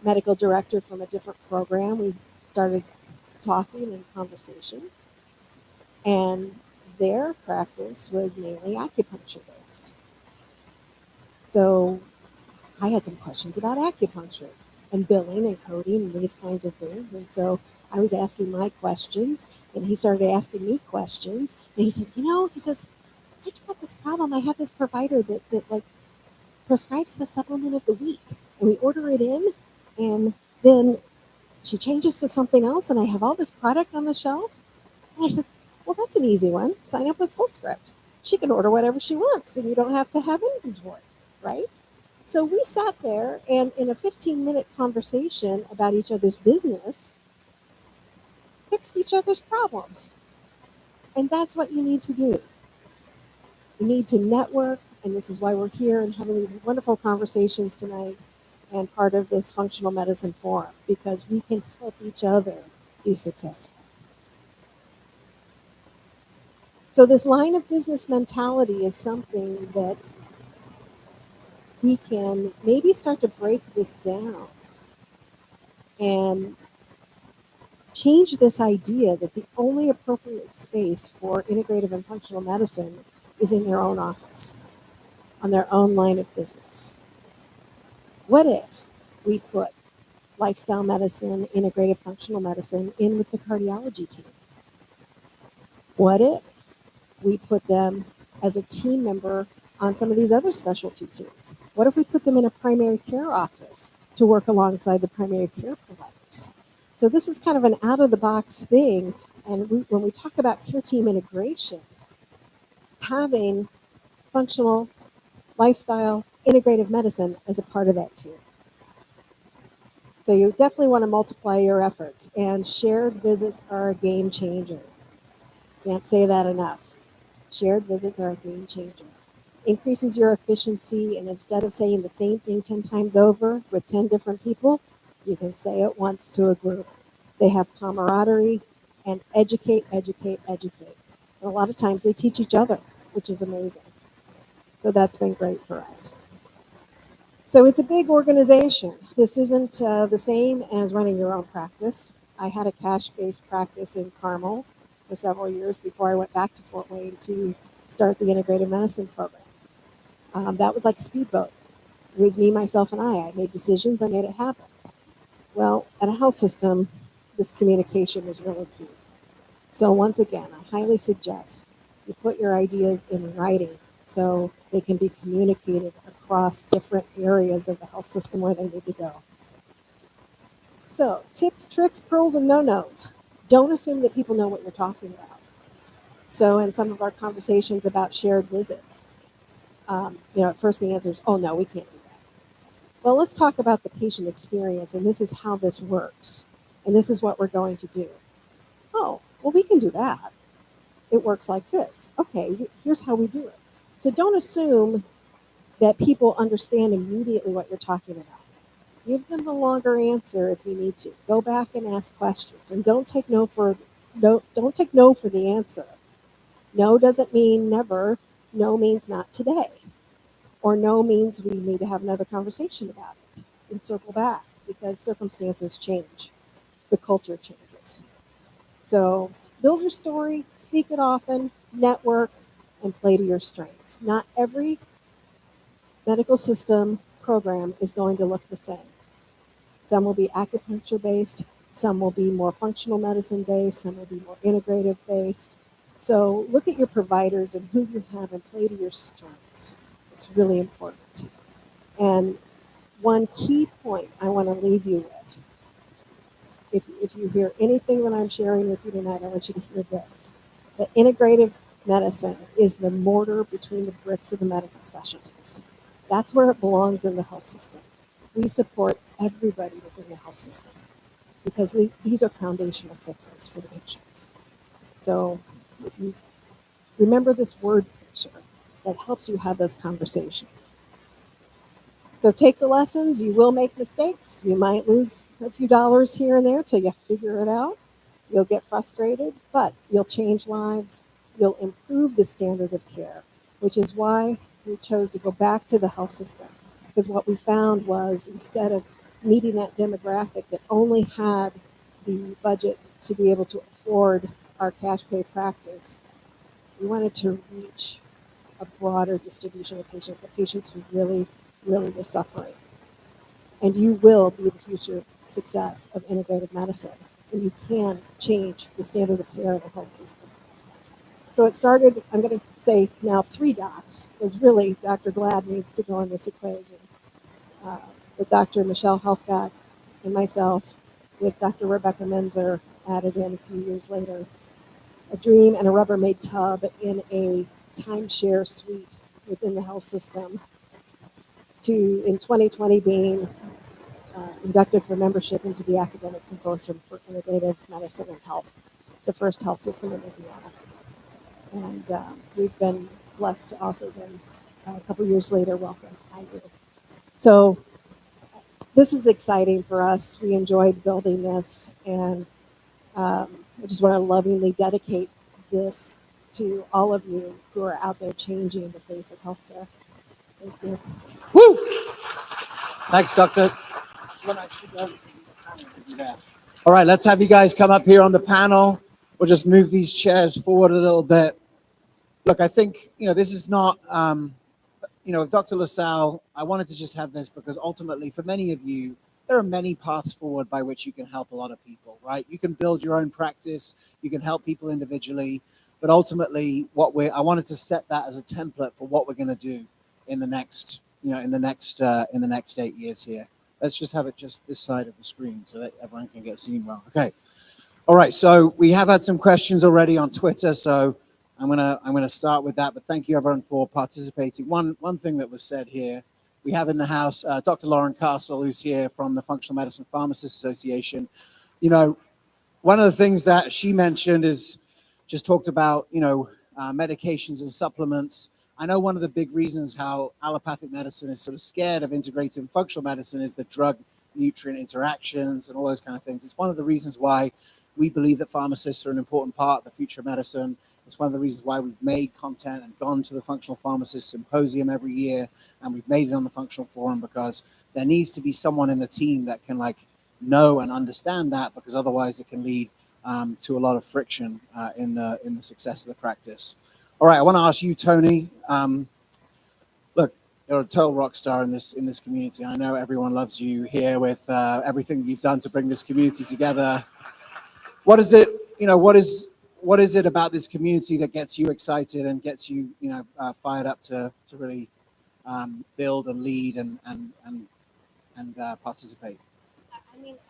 [SPEAKER 10] medical director from a different program. We started talking and conversation, and their practice was mainly acupuncture based. So I had some questions about acupuncture and billing and coding and these kinds of things. And so I was asking my questions, and he started asking me questions. And he said, he says, I just have this problem. I have this provider that like prescribes the supplement of the week, and we order it in, and then she changes to something else, and I have all this product on the shelf. And I said, well, that's an easy one. Sign up with FullScript. She can order whatever she wants, and you don't have to have inventory, right? So we sat there, and in a 15-minute conversation about each other's business, fixed each other's problems. And that's what you need to do. You need to network, and this is why we're here and having these wonderful conversations tonight and part of this functional medicine forum, because we can help each other be successful. So this line of business mentality is something that we can maybe start to break this down and change this idea that the only appropriate space for integrative and functional medicine is in their own office, on their own line of business. What if we put lifestyle medicine, integrative functional medicine in with the cardiology team? What if we put them as a team member on some of these other specialty teams? What if we put them in a primary care office to work alongside the primary care providers? So this is kind of an out-of-the-box thing, and when we talk about care team integration, having functional, lifestyle, integrative medicine as a part of that team. So you definitely want to multiply your efforts, and shared visits are a game changer. Can't say that enough. Shared visits are a game changer. Increases your efficiency, and instead of saying the same thing 10 times over with 10 different people, you can say it once to a group. They have camaraderie and educate. And a lot of times they teach each other, which is amazing. So that's been great for us. So it's a big organization. This isn't the same as running your own practice. I had a cash-based practice in Carmel for several years before I went back to Fort Wayne to start the integrative medicine program. That was like a speedboat. It was me, myself, and I. I made decisions. I made it happen. Well, at a health system, this communication is really key. So once again, I highly suggest you put your ideas in writing so they can be communicated across different areas of the health system where they need to go. So tips, tricks, pearls, and no-nos. Don't assume that people know what you're talking about. So in some of our conversations about shared visits, at first the answer is, oh no, we can't do that. Well, let's talk about the patient experience, and this is how this works, and this is what we're going to do. Oh, well, we can do that. It works like this. Okay, here's how we do it. So don't assume that people understand immediately what you're talking about. Give them a longer answer if you need to. Go back and ask questions, and don't take no for the answer. No doesn't mean never. No means not today. Or no means we need to have another conversation about it and circle back, because circumstances change. The culture changes. So build your story, speak it often, network, and play to your strengths. Not every medical system program is going to look the same. Some will be acupuncture based, some will be more functional medicine based, some will be more integrative based. So look at your providers and who you have and play to your strengths. It's really important. And one key point I want to leave you with, if you hear anything that I'm sharing with you tonight, I want you to hear this. The integrative medicine is the mortar between the bricks of the medical specialties. That's where it belongs in the health system. We support everybody within the health system because these are foundational fixes for the patients. So if you remember this word picture, that helps you have those conversations. So take the lessons. You will make mistakes. You might lose a few dollars here and there till you figure it out. You'll get frustrated, but you'll change lives. You'll improve the standard of care, which is why we chose to go back to the health system because what we found was instead of meeting that demographic that only had the budget to be able to afford our cash pay practice, we wanted to reach a broader distribution of patients, the patients who really, really were suffering. And you will be the future success of integrative medicine, and you can change the standard of care in the health system. So it started, I'm going to say now 3 docs, because really Dr. Glad needs to go in this equation. With Dr. Michelle Helfgott and myself, with Dr. Rebecca Menzer added in a few years later. A dream and a Rubbermaid tub in a timeshare suite within the health system to, in 2020, being inducted for membership into the Academic Consortium for Integrative Medicine and Health, the first health system in Indiana. And we've been blessed to also then, a couple years later, welcome IU. So this is exciting for us. We enjoyed building this, and I just want to lovingly dedicate this to all of you who are out there changing the face of healthcare. Thank you.
[SPEAKER 6] Woo! Thanks, Doctor. All right, let's have you guys come up here on the panel. We'll just move these chairs forward a little bit. Look, I think, this is not, Dr. LaSalle, I wanted to just have this because ultimately for many of you, there are many paths forward by which you can help a lot of people, right? You can build your own practice, you can help people individually, but ultimately I wanted to set that as a template for what we're going to do in the next, in the next 8 years here. Let's just have it just this side of the screen so that everyone can get seen well. Okay. All right. So we have had some questions already on Twitter, so I'm gonna start with that. But thank you everyone for participating. One thing that was said here, we have in the house Dr. Lauren Castle, who's here from the Functional Medicine Pharmacists Association. One of the things that she mentioned is just talked about medications and supplements. I know one of the big reasons how allopathic medicine is sort of scared of integrative functional medicine is the drug-nutrient interactions and all those kind of things. It's one of the reasons why we believe that pharmacists are an important part of the future of medicine. It's one of the reasons why we've made content and gone to the Functional Pharmacist Symposium every year, and we've made it on the Functional Forum because there needs to be someone in the team that can know and understand that, because otherwise it can lead to a lot of friction in the success of the practice. All right, I want to ask you, Tony. Look, you're a total rock star in this community. I know everyone loves you here with everything you've done to bring this community together. What is it? What is it about this community that gets you excited and gets you, fired up to really build and lead and participate?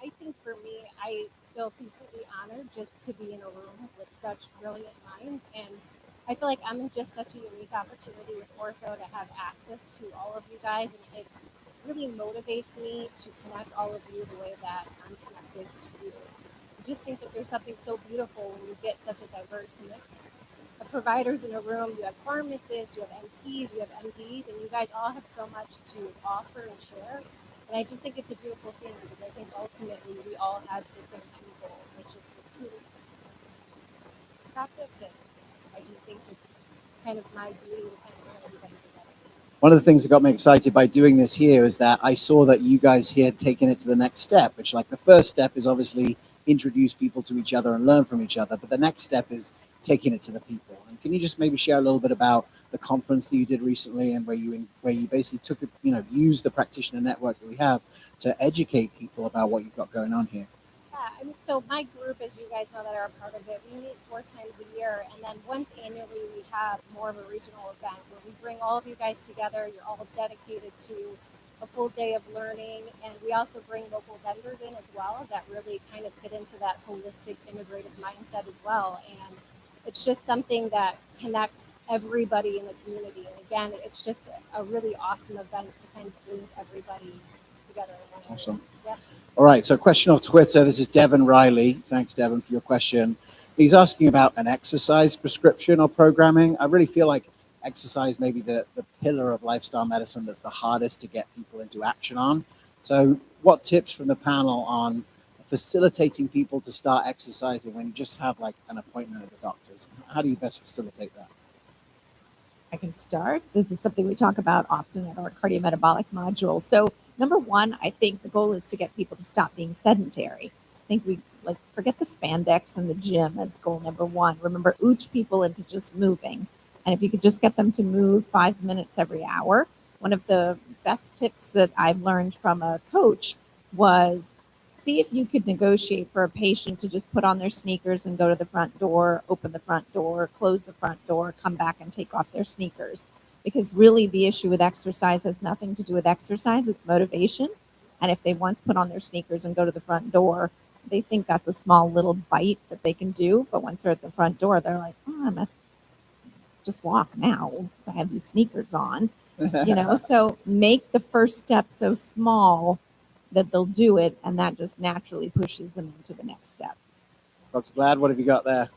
[SPEAKER 11] I think for me, I feel completely honored just to be in a room with such brilliant minds, and I feel like I'm in just such a unique opportunity with Ortho to have access to all of you guys, and it really motivates me to connect all of you the way that I'm connected to you. I just think that there's something so beautiful when you get such a diverse mix of providers in a room. You have pharmacists, you have NPs, you have MDs, and you guys all have so much to offer and share. And I just think it's a beautiful thing because I think ultimately we all have the same end goal, which is to truly practice it. I just think it's kind of my duty to kind of bring everybody together.
[SPEAKER 6] One of the things that got me excited by doing this here is that I saw that you guys here had taken it to the next step, which the first step is obviously introduce people to each other and learn from each other, but the next step is taking it to the people. And can you just maybe share a little bit about the conference that you did recently and where you basically took it, used the practitioner network that we have to educate people about what you've got going on here?
[SPEAKER 11] Yeah, so my group, as you guys know that are a part of it, we meet 4 times a year, and then once annually we have more of a regional event where we bring all of you guys together. You're all dedicated to a full day of learning, and we also bring local vendors in as well that really kind of fit into that holistic integrative mindset as well. And it's just something that connects everybody in the community. And again, it's just a really awesome event to kind of bring everybody together.
[SPEAKER 6] Awesome.
[SPEAKER 11] Yep.
[SPEAKER 6] All right, so question on Twitter. This is Devin Riley. Thanks, Devin, for your question. He's asking about an exercise prescription or programming. I really feel like exercise may be the pillar of lifestyle medicine that's the hardest to get people into action on. So what tips from the panel on facilitating people to start exercising when you just have an appointment at the doctor's? How do you best facilitate that?
[SPEAKER 8] I can start. This is something we talk about often at our cardiometabolic module. So, number one, I think the goal is to get people to stop being sedentary. I think we forget the spandex and the gym as goal number one. Remember, ooch people into just moving. And if you could just get them to move 5 minutes every hour, one of the best tips that I've learned from a coach was see if you could negotiate for a patient to just put on their sneakers and go to the front door, open the front door, close the front door, come back and take off their sneakers. Because really the issue with exercise has nothing to do with exercise, it's motivation. And if they once put on their sneakers and go to the front door, they think that's a small little bite that they can do. But once they're at the front door, they're like, oh, I must just walk now since I have these sneakers on. So make the first step so small that they'll do it, and that just naturally pushes them into the next step.
[SPEAKER 3] Dr. Glad, what have you got there?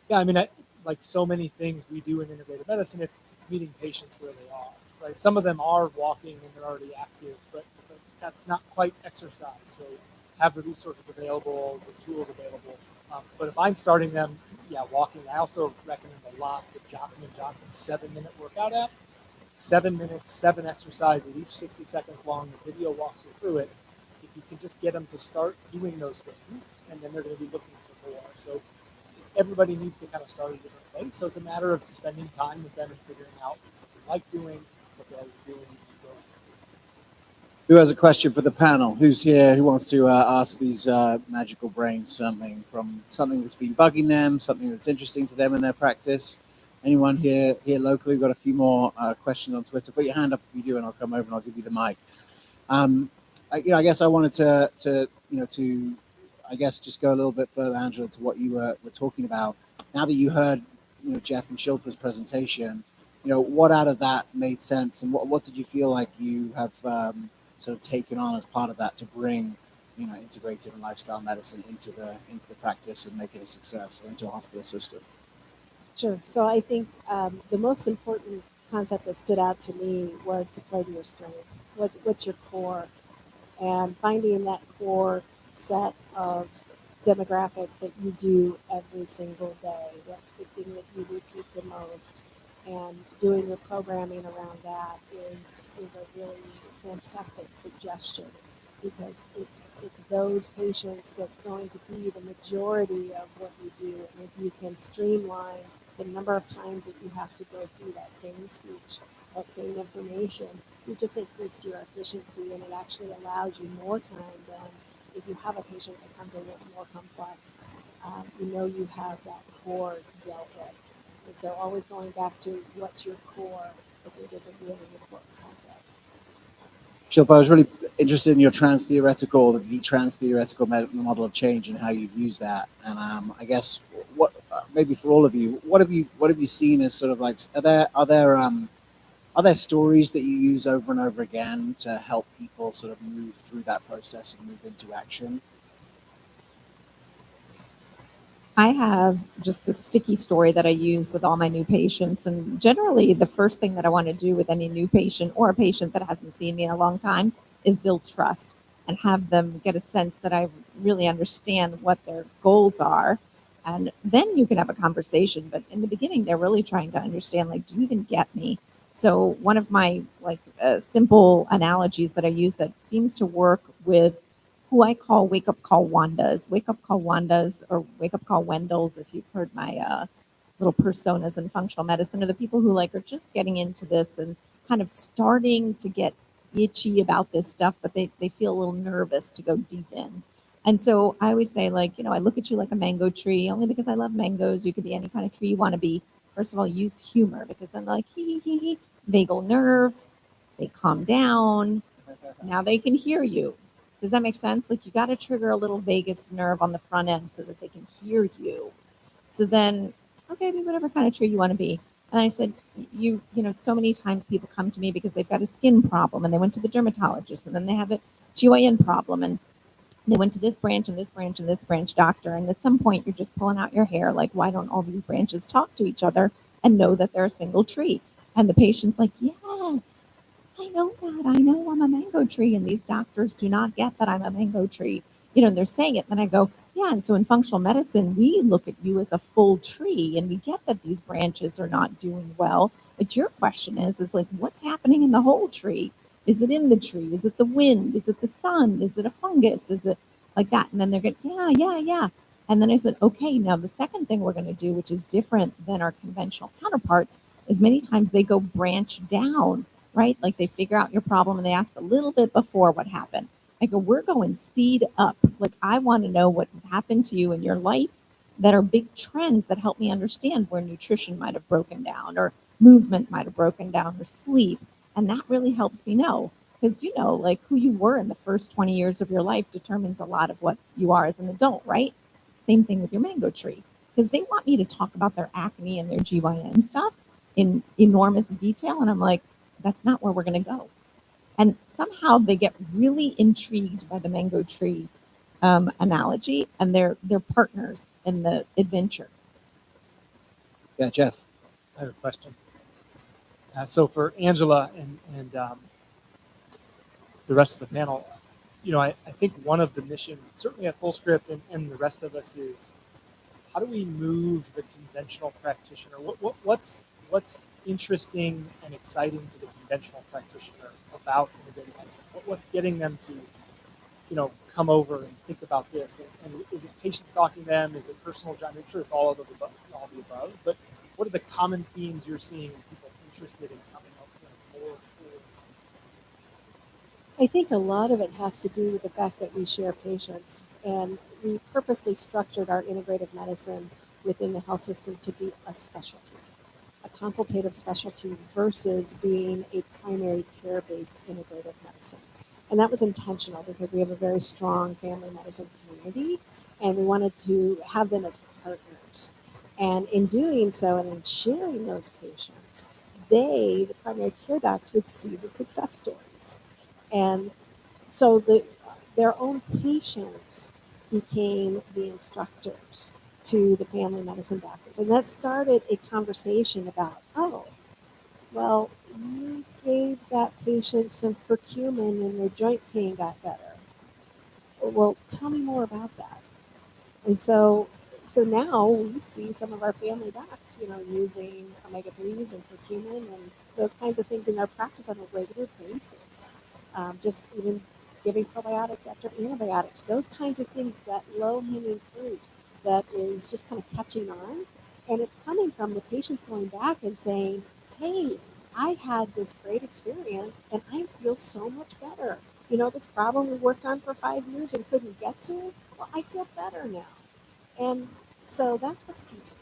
[SPEAKER 7] Yeah, I mean, like so many things we do in integrative medicine, it's meeting patients where they are, right? Some of them are walking and they're already active, but that's not quite exercise. So have the resources available, the tools available. But if I'm starting them, walking, I also recommend a lot the Johnson & Johnson 7-minute workout app. 7 minutes, 7 exercises, each 60 seconds long. The video walks you through it. If you can just get them to start doing those things, and then they're going to be looking for more. So everybody needs to kind of start at a different place. So it's a matter of spending time with them and figuring out what they like doing, what they like doing.
[SPEAKER 3] Who has a question for the panel? Who's here? Who wants to ask these magical brains something that's been bugging them, something that's interesting to them in their practice? Anyone here locally? We've got a few more questions on Twitter. Put your hand up if you do, and I'll come over and I'll give you the mic. I guess I wanted to just go a little bit further, Angela, to what you were talking about. Now that you heard, Jeff and Shilpa's presentation, what out of that made sense, and what did you feel like you have sort of taken on as part of that to bring, integrative and lifestyle medicine into the practice and make it a success, or into a hospital system?
[SPEAKER 10] Sure. So I think the most important concept that stood out to me was to play to your strength. What's your core? And finding that core set of demographic that you do every single day. What's the thing that you repeat the most? And doing your programming around that is a really fantastic suggestion, because it's those patients that's going to be the majority of what you do. And if you can streamline the number of times that you have to go through that same speech, that same information, you just increased your efficiency, and it actually allows you more time than if you have a patient that comes in that's more complex. You have that core dealt with. And so always going back to what's your core, I think is a really important concept.
[SPEAKER 3] Shilpa, I was really interested in your the trans-theoretical model of change and how you use that. And I guess what maybe for all of you, what have you seen as sort of like, are there stories that you use over and over again to help people sort of move through that process and move into action?
[SPEAKER 8] I have just the sticky story that I use with all my new patients. And generally, the first thing that I want to do with any new patient or a patient that hasn't seen me in a long time is build trust and have them get a sense that I really understand what their goals are. And then you can have a conversation. But in the beginning, they're really trying to understand, like, do you even get me? So one of my simple analogies that I use that seems to work with who I call wake up call Wandas, or wake up call Wendells, if you've heard my little personas in functional medicine, are the people who are just getting into this and kind of starting to get itchy about this stuff, but they feel a little nervous to go deep in. And so I always say, I look at you like a mango tree, only because I love mangoes. You could be any kind of tree you want to be. First of all, use humor, because then they're like, hee, vagal nerve, they calm down. Now they can hear you. Does that make sense? You got to trigger a little vagus nerve on the front end so that they can hear you. So then, okay, be whatever kind of tree you want to be. And I said, so many times people come to me because they've got a skin problem and they went to the dermatologist, and then they have a GYN problem, and they went to this branch and this branch and this branch doctor. And at some point you're just pulling out your hair, why don't all these branches talk to each other and know that they're a single tree? And the patient's like, yes, I know that. I know I'm a mango tree, and these doctors do not get that I'm a mango tree. And they're saying it. And then I go, yeah. And so in functional medicine, we look at you as a full tree, and we get that these branches are not doing well.
[SPEAKER 12] But your question is like, what's happening in the whole tree? Is it in the tree? Is it the wind? Is it the sun? Is it a fungus? Is it like that? And then they're going, yeah. And then I said, okay, now the second thing we're going to do, which is different than our conventional counterparts, is many times they go branch down, right? Like they figure out your problem and they ask a little bit before what happened. I go, we're going seed up. Like I want to know what has happened to you in your life that are big trends that help me understand where nutrition might have broken down or movement might have broken down or sleep. And that really helps me know because, you know, like who you were in the first 20 years of your life determines a lot of what you are as an adult, right? Same thing with your mango tree because they want me to talk about their acne and their GYN stuff in enormous detail. And I'm like, that's not where we're going to go. And somehow they get really intrigued by the mango tree analogy, and they're partners in the adventure.
[SPEAKER 3] Yeah, Jeff.
[SPEAKER 7] I have a question. So for Angela and the rest of the panel, you know, I think one of the missions, certainly at FullScript and the rest of us, is how do we move the conventional practitioner? What's interesting and exciting to the conventional practitioner about integrative medicine? What's getting them to, you know, come over and think about this? And is it patient stalking them? Is it personal? I'm sure it's all of those above, all the above. But what are the common themes you're seeing in people interested in coming up with more?
[SPEAKER 10] I think a lot of it has to do with the fact that we share patients, and we purposely structured our integrative medicine within the health system to be a specialty, a consultative specialty versus being a primary care-based integrative medicine. And that was intentional because we have a very strong family medicine community, and we wanted to have them as partners. And in doing so and in sharing those patients, they, the primary care docs, would see the success stories. And so their own patients became the instructors to the family medicine doctors. And that started a conversation about, oh, well, you gave that patient some curcumin and their joint pain got better. Well, tell me more about that. And so now we see some of our family docs, you know, using omega-3s and curcumin and those kinds of things in their practice on a regular basis. Just even giving probiotics after antibiotics, those kinds of things, that low-hanging fruit that is just kind of catching on. And it's coming from the patients going back and saying, hey, I had this great experience and I feel so much better. You know, this problem we worked on for 5 years and couldn't get to, well, I feel better now. And so that's what's teaching.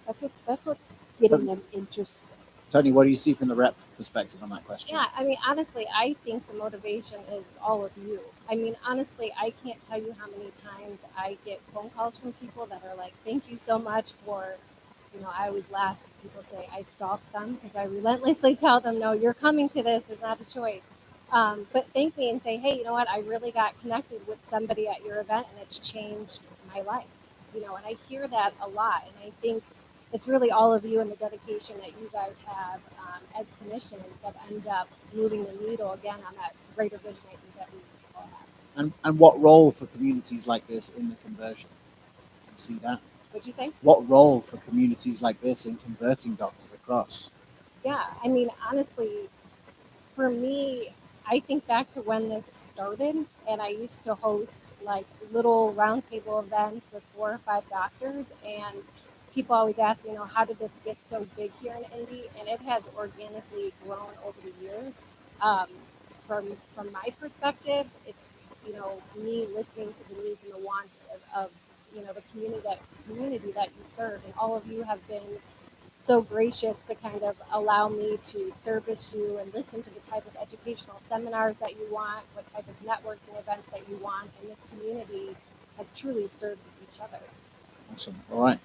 [SPEAKER 10] That's what's getting them interested.
[SPEAKER 3] Tony, what do you see from the rep perspective on that question?
[SPEAKER 11] Yeah, I mean, honestly, I think the motivation is all of you. I mean, honestly, I can't tell you how many times I get phone calls from people that are like, thank you so much for, you know, I always laugh because people say I stalk them because I relentlessly tell them, no, you're coming to this, there's not a choice. But thank me and say, hey, you know what, I really got connected with somebody at your event and it's changed my life. You know, and I hear that a lot. And I think it's really all of you and the dedication that you guys have as clinicians that end up moving the needle again on that greater vision I think that we all have.
[SPEAKER 3] And what role for communities like this in the conversion? You see that?
[SPEAKER 11] What'd you say?
[SPEAKER 3] What role for communities like this in converting doctors across?
[SPEAKER 11] Yeah, I mean, honestly, for me, I think back to when this started, and I used to host like little roundtable events with 4 or 5 doctors, and people always ask me, you know, how did this get so big here in Indy? And it has organically grown over the years. From my perspective, it's, you know, me listening to the needs and the wants of you know, the community that you serve, and all of you have been so gracious to kind of allow me to service you and listen to the type of educational seminars that you want, what type of networking events that you want, and this community has truly served each other.
[SPEAKER 3] Awesome. All right.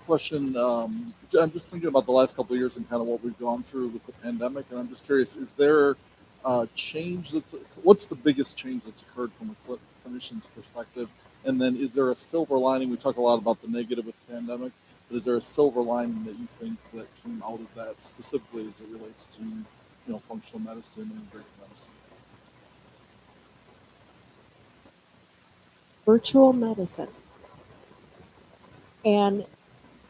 [SPEAKER 13] Question. I'm just thinking about the last couple of years and kind of what we've gone through with the pandemic, and I'm just curious: is there change what's the biggest change that's occurred from a clinician's perspective? And then, is there a silver lining? We talk a lot about the negative of the pandemic, but is there a silver lining that you think that came out of that, specifically as it relates to, you know, functional medicine and integrative medicine?
[SPEAKER 10] Virtual medicine and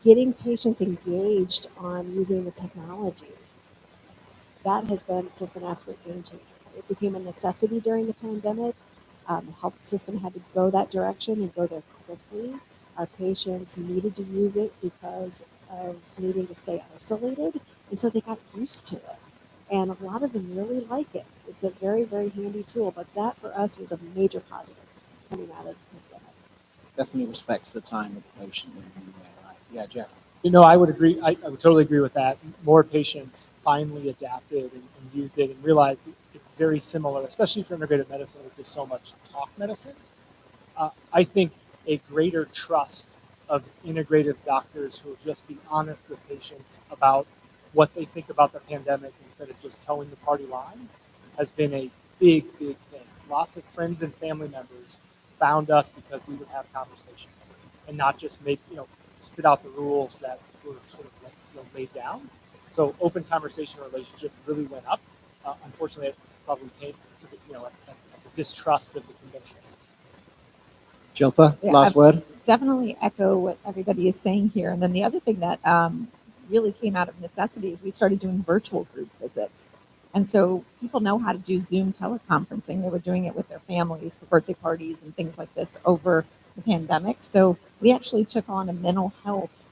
[SPEAKER 10] getting patients engaged on using the technology, that has been just an absolute game changer. It became a necessity during the pandemic. The health system had to go that direction and go there quickly. Our patients needed to use it because of needing to stay isolated, and so they got used to it. And a lot of them really like it. It's a very, very handy tool, but that for us was a major positive coming out of the pandemic.
[SPEAKER 3] Definitely respects the time of the patient in any way, right? Yeah, Jeff.
[SPEAKER 7] I would agree. I would totally agree with that. More patients finally adapted and used it and realized that it's very similar, especially for integrative medicine, which is so much talk medicine. I think a greater trust of integrative doctors who will just be honest with patients about what they think about the pandemic instead of just towing the party line has been a big, big thing. Lots of friends and family members found us because we would have conversations and not just spit out the rules that were sort of laid down. So open conversation relationship really went up. Unfortunately, it probably came to the distrust of the conventional system.
[SPEAKER 3] Shilpa,
[SPEAKER 12] Yeah,
[SPEAKER 3] last word.
[SPEAKER 12] Definitely echo what everybody is saying here. And then the other thing that really came out of necessity is we started doing virtual group visits. And so people know how to do Zoom teleconferencing. They were doing it with their families for birthday parties and things like this over the pandemic. So we actually took on a mental health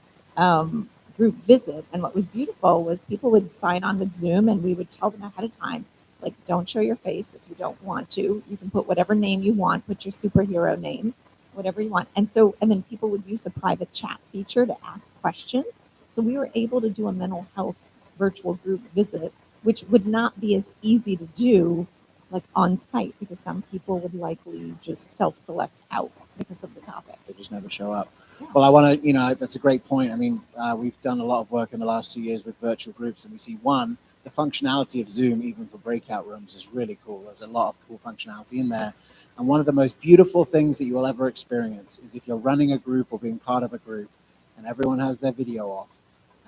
[SPEAKER 12] group visit. And what was beautiful was people would sign on with Zoom and we would tell them ahead of time, like, don't show your face if you don't want to. You can put whatever name you want, put your superhero name, whatever you want. And then people would use the private chat feature to ask questions. So we were able to do a mental health virtual group visit, which would not be as easy to do like on site because some people would likely just self-select out because of the topic.
[SPEAKER 3] They just never show up. Yeah. Well, I want to, that's a great point. I mean, we've done a lot of work in the last 2 years with virtual groups, and we see the functionality of Zoom, even for breakout rooms, is really cool. There's a lot of cool functionality in there. And one of the most beautiful things that you will ever experience is if you're running a group or being part of a group and everyone has their video off,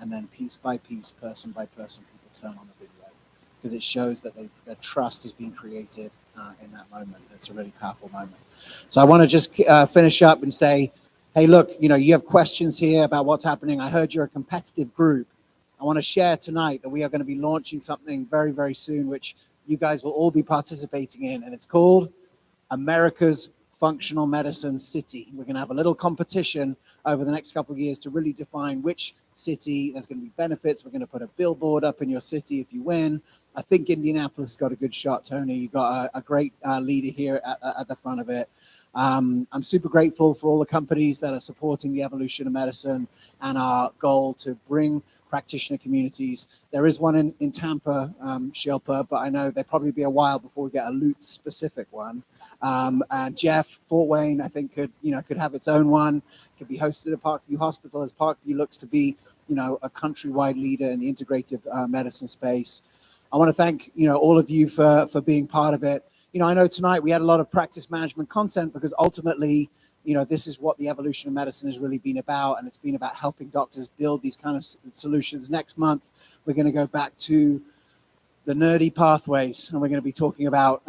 [SPEAKER 3] and then piece by piece, person by person, people turn on the video, because it shows that their trust is being created in that moment. It's a really powerful moment. So I want to just finish up and say, hey, look, you have questions here about what's happening. I heard you're a competitive group. I want to share tonight that we are going to be launching something very, very soon, which you guys will all be participating in, and it's called America's Functional Medicine City. We're going to have a little competition over the next couple of years to really define which city there's going to be benefits. We're going to put a billboard up in your city if you win. I think Indianapolis got a good shot, Tony. You got a great leader here at the front of it. I'm super grateful for all the companies that are supporting the evolution of medicine and our goal to bring practitioner communities. There is one in Tampa, Shilpa, but I know there'll probably be a while before we get a Lutz specific one. And Jeff, Fort Wayne, I think could have its own one. Could be hosted at Parkview Hospital, as Parkview looks to be, a countrywide leader in the integrative medicine space. I want to thank, all of you for being part of it. I know tonight we had a lot of practice management content because ultimately, this is what the evolution of medicine has really been about, and it's been about helping doctors build these kind of solutions. Next month, we're going to go back to the nerdy pathways, and we're going to be talking about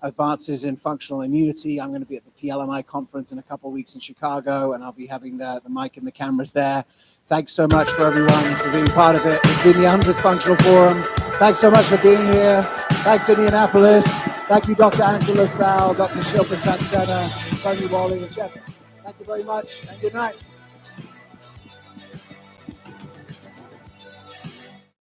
[SPEAKER 3] advances in functional immunity. I'm going to be at the PLMI conference in a couple of weeks in Chicago, and I'll be having the mic and the cameras there. Thanks so much for everyone for being part of it. It's been the 100th Functional Forum. Thanks so much for being here. Thanks, Indianapolis. Thank you, Dr. Angela LaSalle, Dr. Shilpa Saxena, Tony Wally, and Jeff. Thank you very much, and good night.